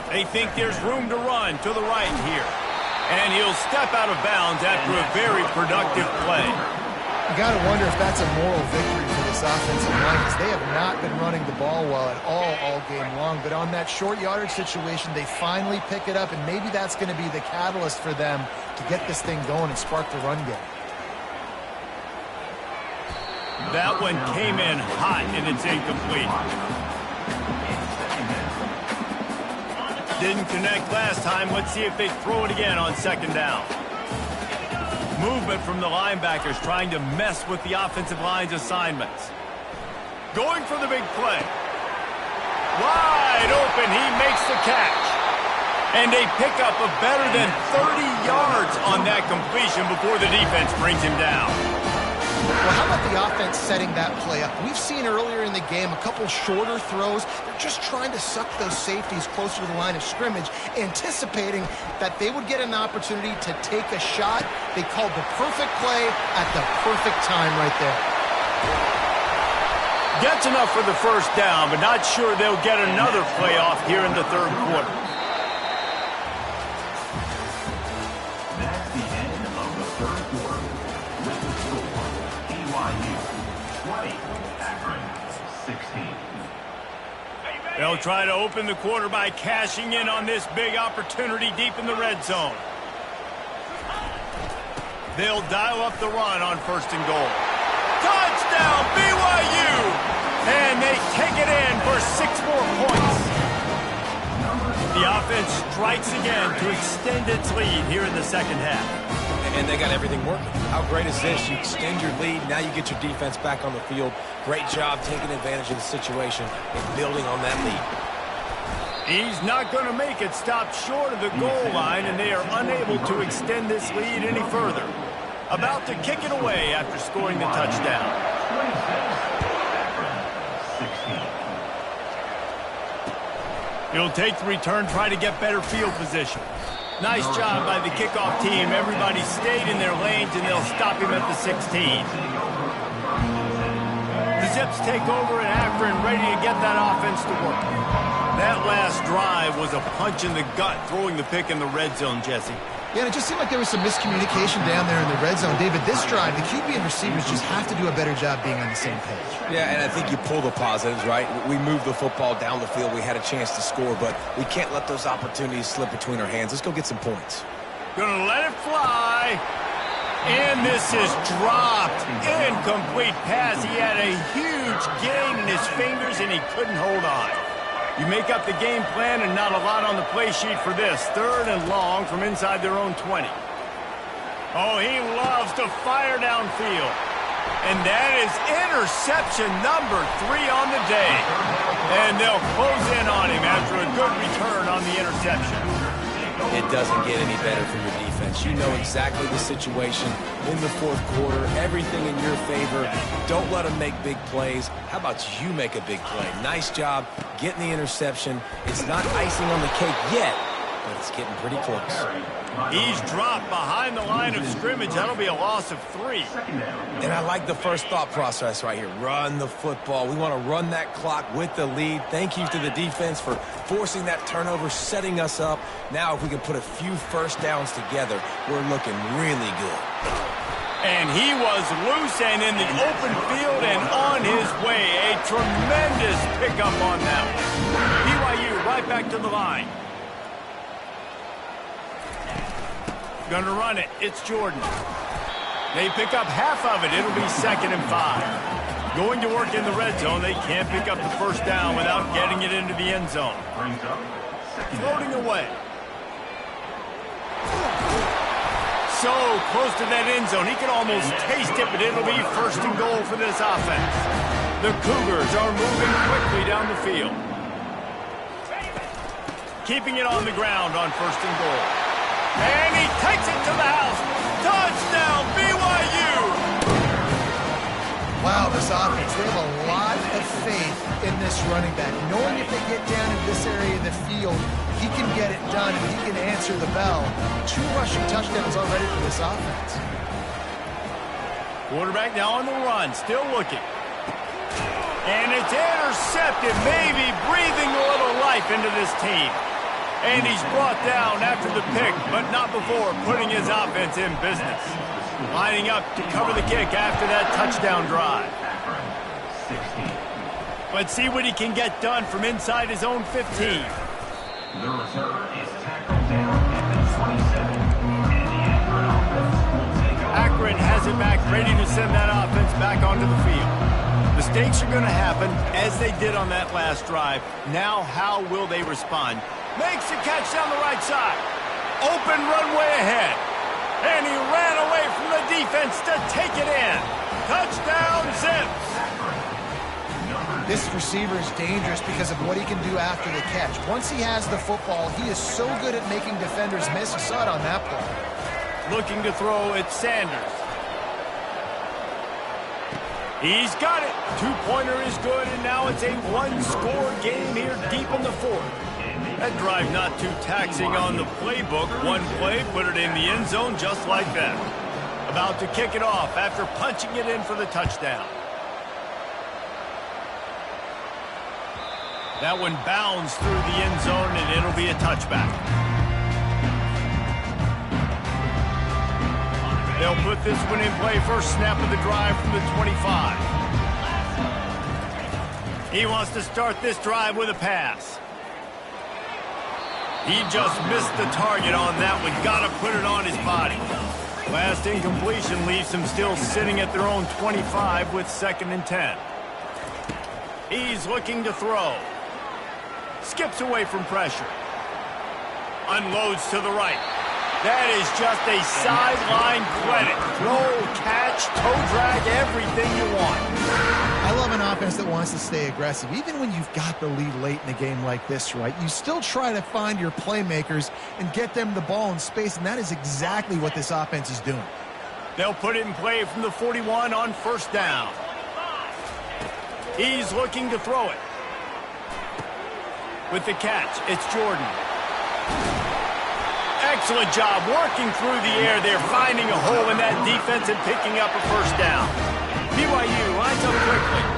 They think there's room to run to the right here. And he'll step out of bounds after a very productive play. You got to wonder if that's a moral victory for this offensive line, because they have not been running the ball well at all game long. But on that short yardage situation, they finally pick it up, and maybe that's going to be the catalyst for them to get this thing going and spark the run game. That one came in hot, and it's incomplete. Didn't connect last time. Let's see if they throw it again on second down. Movement from the linebackers trying to mess with the offensive line's assignments. Going for the big play. Wide open. He makes the catch. And they pick up a better than 30 yards on that completion before the defense brings him down. Well, how about the offense setting that play up? We've seen earlier in the game a couple shorter throws. They're just trying to suck those safeties closer to the line of scrimmage, anticipating that they would get an opportunity to take a shot. They called the perfect play at the perfect time right there. Gets enough for the first down, but not sure they'll get another play off here in the third quarter. That's the end of the third quarter. With the score, BYU 20, Akron 16. They'll try to open the quarter by cashing in on this big opportunity deep in the red zone. They'll dial up the run on first and goal. Touchdown, BYU! And they take it in for 6 more points. The offense strikes again to extend its lead here in the second half. And they got everything working. How great is this? You extend your lead. Now you get your defense back on the field. Great job taking advantage of the situation and building on that lead. He's not going to make it. Stopped short of the goal line, and they are unable to extend this lead any further. About to kick it away after scoring the touchdown. He'll take the return, try to get better field position. Nice job by the kickoff team. Everybody stayed in their lanes, and they'll stop him at the 16. The Zips take over in Akron, ready to get that offense to work. That last drive was a punch in the gut, throwing the pick in the red zone, Jesse. Yeah, and it just seemed like there was some miscommunication down there in the red zone. David, this drive, the QB and receivers just have to do a better job being on the same page. Yeah, and I think you pull the positives, right? We moved the football down the field. We had a chance to score, but we can't let those opportunities slip between our hands. Let's go get some points. Gonna let it fly. And this is dropped. Incomplete pass. He had a huge gain in his fingers, and he couldn't hold on. You make up the game plan and not a lot on the play sheet for this. 3rd and long from inside their own 20. Oh, he loves to fire downfield. And that is interception number 3 on the day. And they'll close in on him after a good return on the interception. It doesn't get any better for your defense. You know exactly the situation in the fourth quarter. Everything in your favor. Don't let them make big plays. How about you make a big play? Nice job getting the interception. It's not icing on the cake yet, but it's getting pretty close. He's dropped behind the line of scrimmage. That'll be a loss of 3. And I like the first thought process right here. Run the football. We want to run that clock with the lead. Thank you to the defense for forcing that turnover, setting us up. Now if we can put a few first downs together, we're looking really good. And he was loose and in the open field and on his way. A tremendous pickup on that one. BYU right back to the line. Gonna run it. It's Jordan. They pick up half of it. It'll be 2nd and 5. Going to work in the red zone. They can't pick up the first down without getting it into the end zone. Brings up second Floating away. So close to that end zone. He can almost taste it, but it'll be first and goal for this offense. The Cougars are moving quickly down the field. Keeping it on the ground on first and goal. And he takes it to the house. Touchdown, BYU! Wow, this offense, they have a lot of faith in this running back. Knowing if they get down in this area of the field, he can get it done and he can answer the bell. 2 rushing touchdowns already for this offense. Quarterback now on the run, still looking. And it's intercepted, maybe breathing a little life into this team. And he's brought down after the pick, but not before putting his offense in business. Lining up to cover the kick after that touchdown drive. Let's see what he can get done from inside his own 15. The return is tackled down at the 27. And the Akron offense will take over. Akron has it back, ready to send that offense back onto the field. Mistakes are going to happen, as they did on that last drive. Now, how will they respond? Makes the catch down the right side. Open runway ahead. And he ran away from the defense to take it in. Touchdown, Zips. This receiver is dangerous because of what he can do after the catch. Once he has the football, he is so good at making defenders miss. You saw it on that play. Looking to throw at Sanders. He's got it. 2-pointer is good, and now it's a 1-score game here deep in the fourth. That drive not too taxing on the playbook. One play, put it in the end zone just like that. About to kick it off after punching it in for the touchdown. That one bounds through the end zone, and it'll be a touchback. They'll put this one in play. First snap of the drive from the 25. He wants to start this drive with a pass. He just missed the target on that one. Got to put it on his body. Last incompletion leaves him still sitting at their own 25 with 2nd and 10. He's looking to throw. Skips away from pressure. Unloads to the right. That is just a sideline credit. Throw, catch, toe drag, everything you want. I love an offense that wants to stay aggressive. Even when you've got the lead late in a game like this, right, you still try to find your playmakers and get them the ball in space, and that is exactly what this offense is doing. They'll put it in play from the 41 on first down. He's looking to throw it. With the catch, it's Jordan. Excellent job working through the air there, finding a hole in that defense and picking up a first down. BYU lines up quickly.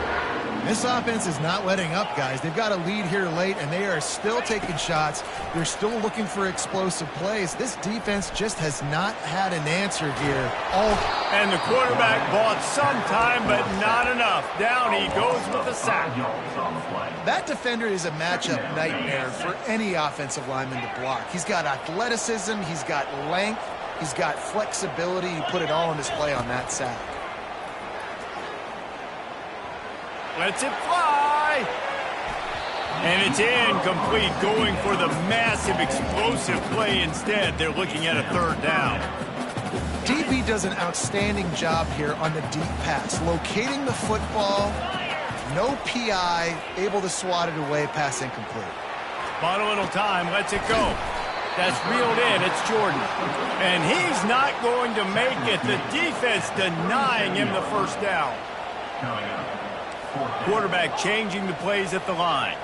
This offense is not letting up, guys. They've got a lead here late, and they are still taking shots. They're still looking for explosive plays. This defense just has not had an answer here. And the quarterback bought some time, but not enough. Down he goes with a sack. That defender is a matchup nightmare for any offensive lineman to block. He's got athleticism, he's got length, he's got flexibility. He put it all on display on that sack. Lets it fly. And it's incomplete, going for the massive explosive play instead. They're looking at a 3rd down. DB does an outstanding job here on the deep pass, locating the football, no PI, able to swat it away, pass incomplete. Bought a little time, lets it go. That's reeled in, it's Jordan. And he's not going to make it. The defense denying him the first down. Quarterback changing the plays at the line.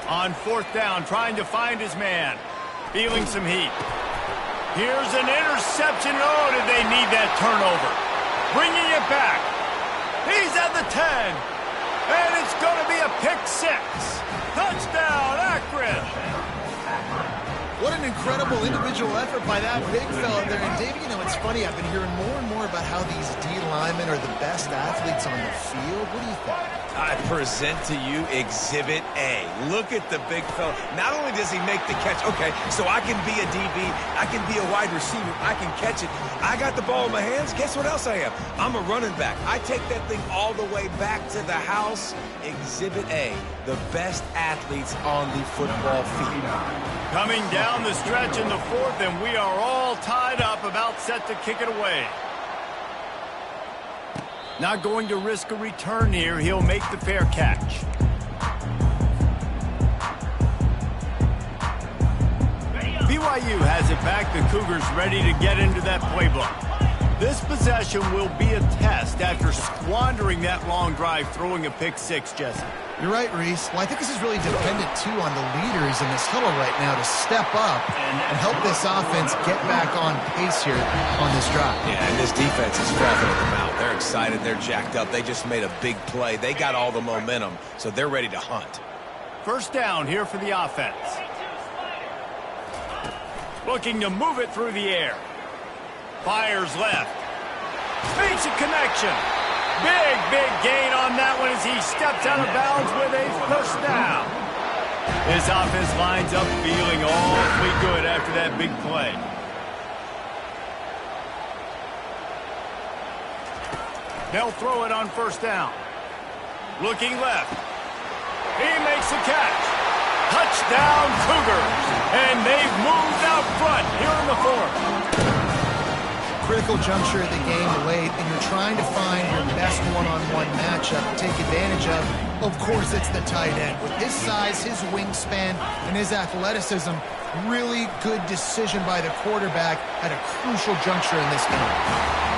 On 4th down, trying to find his man. Feeling some heat. Here's an interception. Oh, did they need that turnover? Bringing it back. He's at the 10. And it's going to be a pick 6. Touchdown, Akron. What an incredible individual effort by that big fella there. And, Dave, you know, it's funny. I've been hearing more and more about how these D linemen are the best athletes on the field. What do you think? I present to you Exhibit A. Look at the big fella. Not only does he make the catch, okay, so I can be a DB, I can be a wide receiver, I can catch it. I got the ball in my hands. Guess what else I am? I'm a running back. I take that thing all the way back to the house. Exhibit A, the best athletes on the football field. Coming down the stretch in the fourth, and we are all tied up, about set to kick it away. Not going to risk a return here. He'll make the fair catch. BYU has it back. The Cougars ready to get into that playbook. This possession will be a test after squandering that long drive, throwing a pick six, Jesse. You're right, Reese. Well, I think this is really dependent, too, on the leaders in this huddle right now to step up and help this offense get back on pace here on this drive. Yeah, and this defense is frothing at the mouth. They're excited. They're jacked up. They just made a big play. They got all the momentum, so they're ready to hunt. First down here for the offense. Looking to move it through the air. Fires left. Makes a connection. Big gain on that one as he steps out of bounds with a first down. His offense lines up feeling awfully good after that big play. They'll throw it on first down. Looking left. He makes a catch. Touchdown Cougars. And they've moved out front here in the fourth. Critical juncture of the game late, and you're trying to find your best one-on-one matchup to take advantage of. Of course, it's the tight end. With his size, his wingspan, and his athleticism, really good decision by the quarterback at a crucial juncture in this game.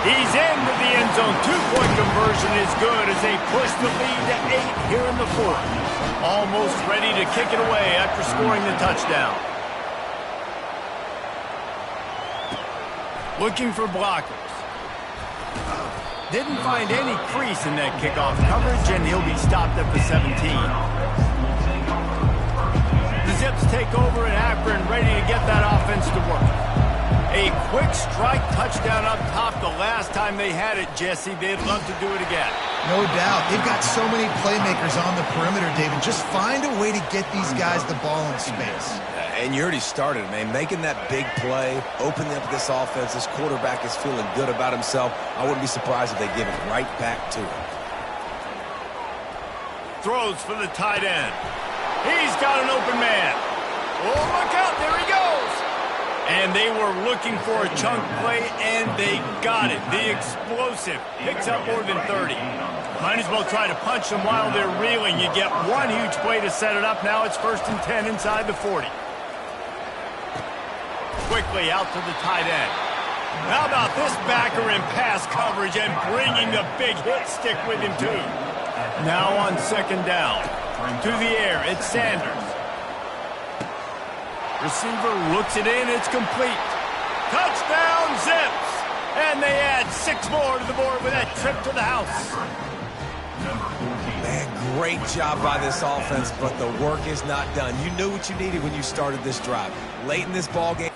He's into the end zone. Two-point conversion is good as they push the lead to 8 here in the fourth. Almost ready to kick it away after scoring the touchdown. Looking for blockers. Didn't find any crease in that kickoff coverage, and he'll be stopped at the 17. The Zips take over at Akron, ready to get that offense to work. A quick strike touchdown up top the last time they had it, Jesse. They'd love to do it again. No doubt. They've got so many playmakers on the perimeter, David. Just find a way to get these guys the ball in space. And you already started, man. Making that big play, opening up this offense. This quarterback is feeling good about himself. I wouldn't be surprised if they give it right back to him. Throws for the tight end. He's got an open man. Oh, look out. There he goes. And they were looking for a chunk play, and they got it. The explosive picks up more than 30. Might as well try to punch them while they're reeling. You get one huge play to set it up. Now it's 1st and 10 inside the 40. Quickly out to the tight end. How about this backer in pass coverage and bringing the big hit stick with him, too. Now on second down. To the air, it's Sanders. Receiver looks it in, it's complete. Touchdown, Zips! And they add 6 more to the board with that trip to the house. Man, great job by this offense, but the work is not done. You knew what you needed when you started this drive. Late in this ball game.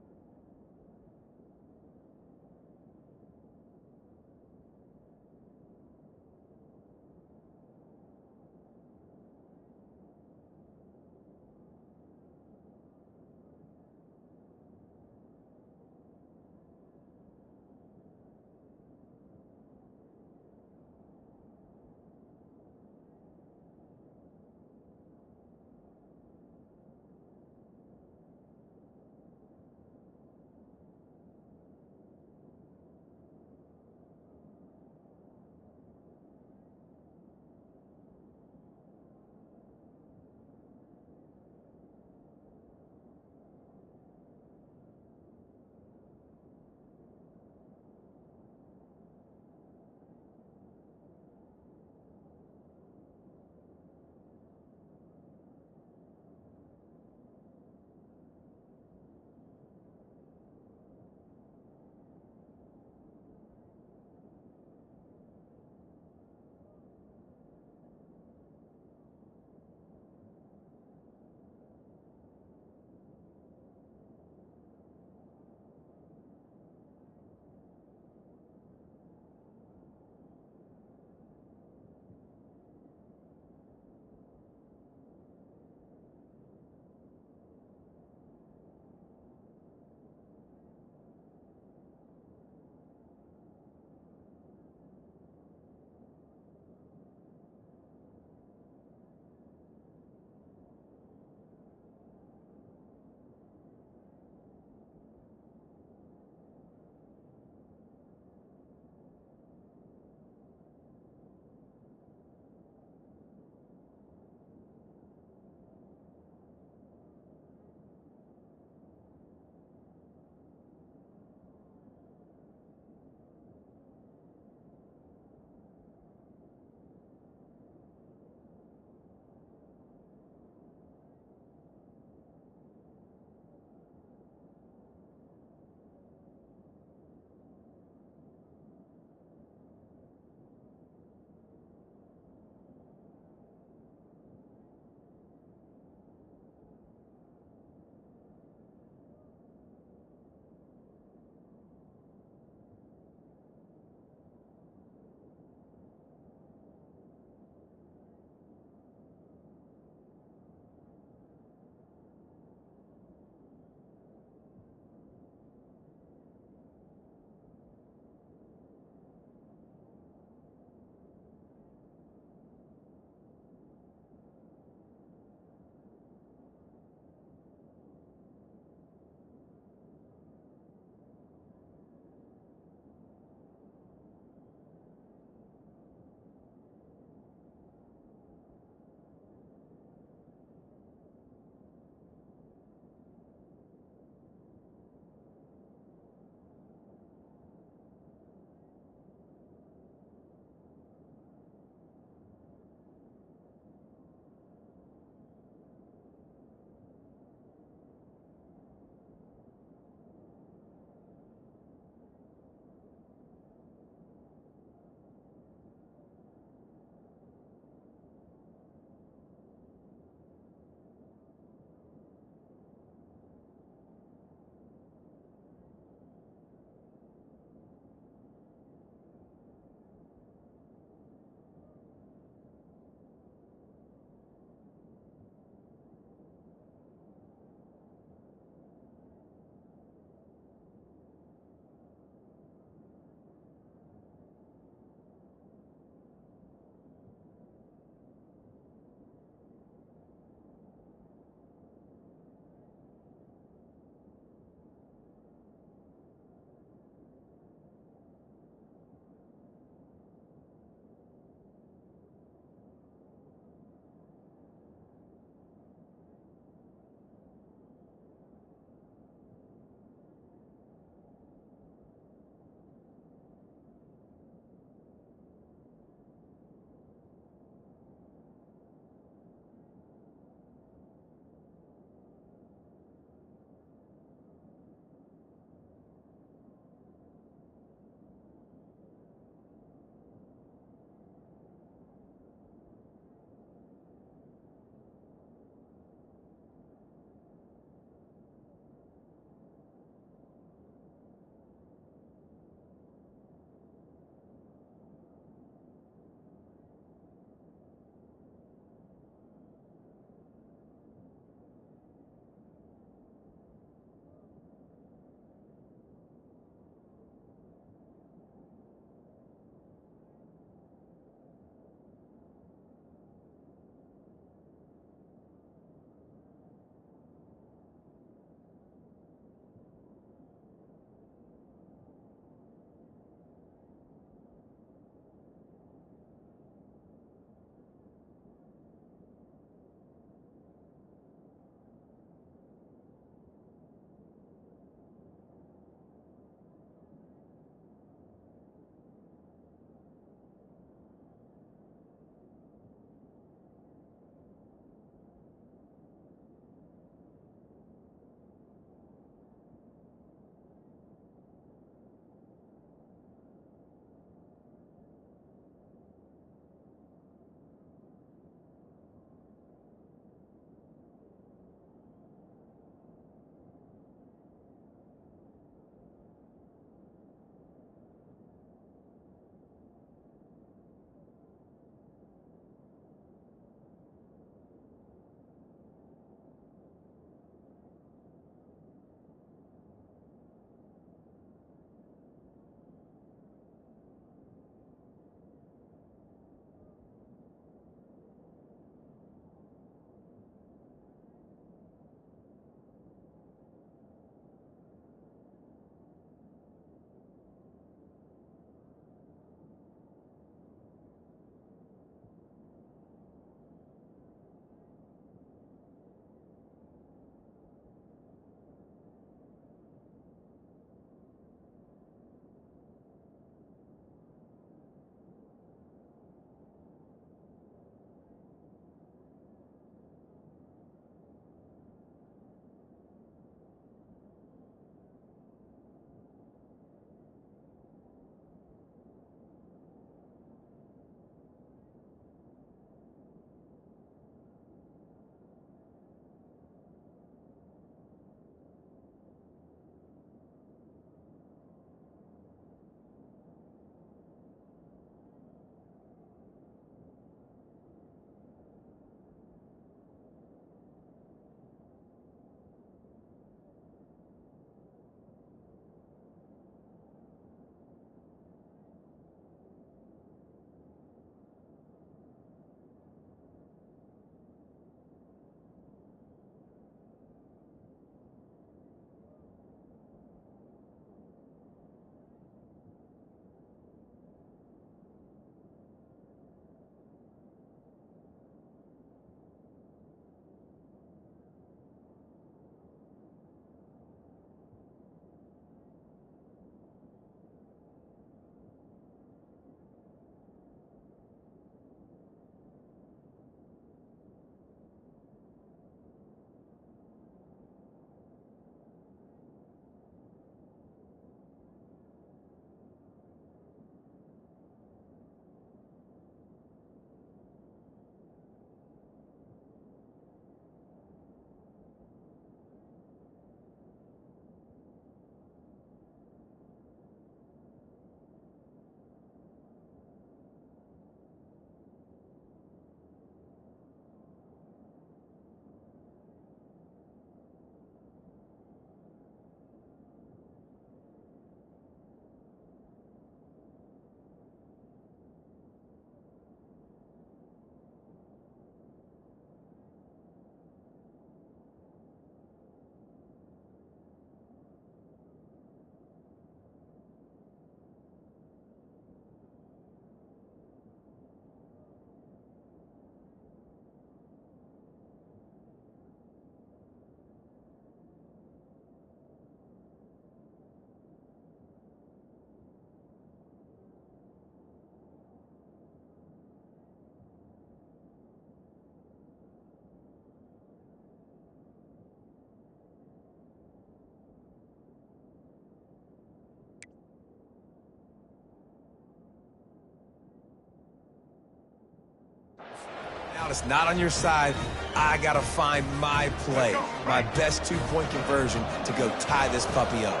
honest, not on your side. I got to find my play, my best two-point conversion to go tie this puppy up.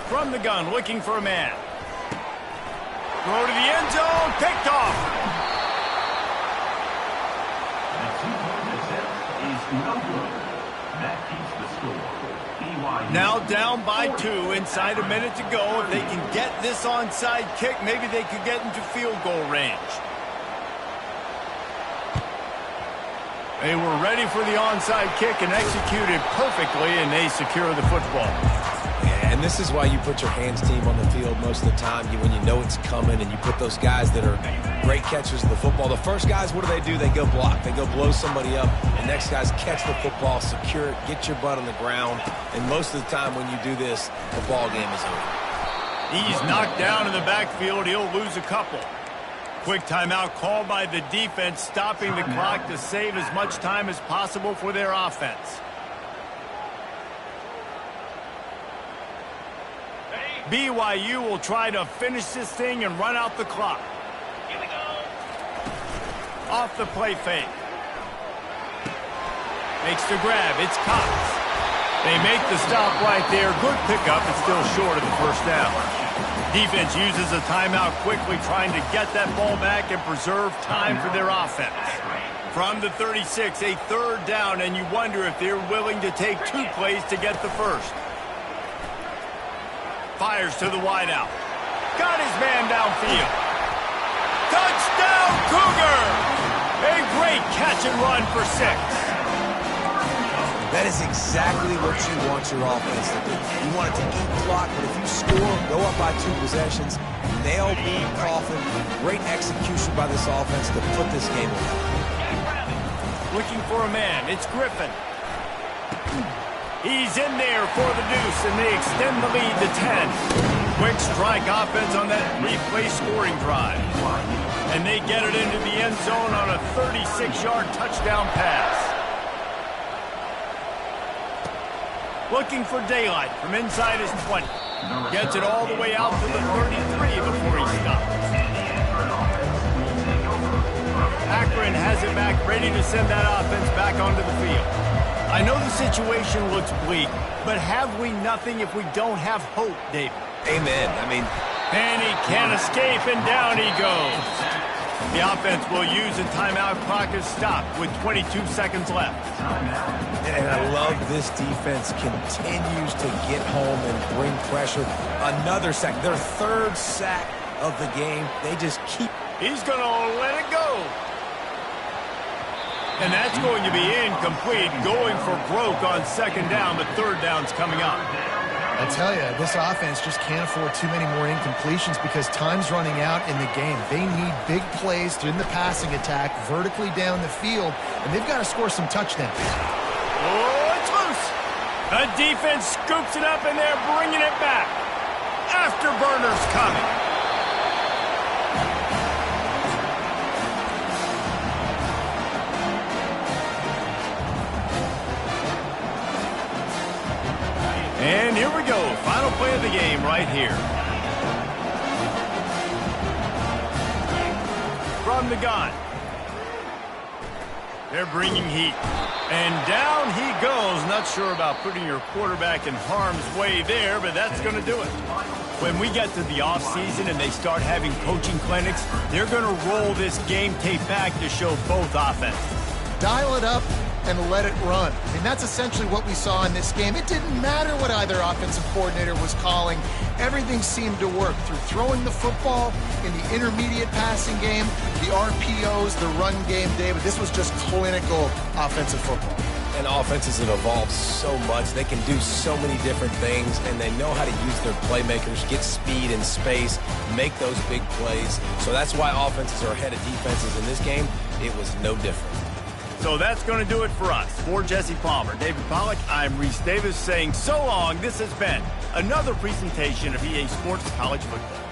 From the gun, looking for a man. Throw to the end zone, picked off. The two-point attempt is no good. That keeps the score. BYU. Now down by 2, inside a minute to go. If they can get this onside kick, maybe they could get into field goal range. They were ready for the onside kick and executed perfectly, and they secure the football. And this is why you put your hands team on the field most of the time. When you know it's coming and you put those guys that are great catchers of the football. The first guys, what do? They go block. They go blow somebody up. The next guys catch the football, secure it, get your butt on the ground. And most of the time when you do this, the ball game is over. He's knocked down in the backfield. He'll lose a couple. Quick timeout called by the defense, stopping the clock to save as much time as possible for their offense. BYU will try to finish this thing and run out the clock. Here we go. Off the play fake. Makes the grab. It's Cox. They make the stop right there. Good pickup. It's still short of the first down. Defense uses a timeout quickly, trying to get that ball back and preserve time for their offense. From the 36, a third down, and you wonder if they're willing to take 2 plays to get the first. Fires to the wideout. Got his man downfield. Touchdown, Cougar! A great catch and run for 6. That is exactly what you want your offense to do. You want it to eat clock, but if you score, go up by 2 possessions, nail boom coffin, great execution by this offense to put this game away. Looking for a man. It's Griffin. He's in there for the deuce, and they extend the lead to 10. Quick strike offense on that 3-play scoring drive. And they get it into the end zone on a 36-yard touchdown pass. Looking for daylight from inside his 20. Gets it all the way out to the 33 before he stops. Akron has it back, ready to send that offense back onto the field. I know the situation looks bleak, but have we nothing if we don't have hope, David? Amen. And he can't escape, and down he goes. The offense will use a timeout. Clock is stopped with 22 seconds left. And I love this defense continues to get home and bring pressure. Another sack, their 3rd sack of the game. They just keep. He's going to let it go. And that's going to be incomplete. Going for broke on 2nd down, but 3rd down's coming up. I tell you, this offense just can't afford too many more incompletions because time's running out in the game. They need big plays in the passing attack, vertically down the field, and they've got to score some touchdowns. Oh, it's loose. The defense scoops it up, and they're bringing it back. Afterburner's coming. And here we go. Final play of the game right here. From the gun. They're bringing heat. And down he goes. Not sure about putting your quarterback in harm's way there, but that's going to do it. When we get to the offseason and they start having coaching clinics, they're going to roll this game tape back to show both offenses. Dial it up and let it run. I mean, that's essentially what we saw in this game. It didn't matter what either offensive coordinator was calling. Everything seemed to work through throwing the football in the intermediate passing game, the RPOs, the run game, David. This was just clinical offensive football. And offenses have evolved so much. They can do so many different things, and they know how to use their playmakers, get speed and space, make those big plays. So that's why offenses are ahead of defenses in this game. It was no different. So that's going to do it for us. For Jesse Palmer, David Pollack, I'm Reese Davis saying so long. This has been another presentation of EA Sports College Football.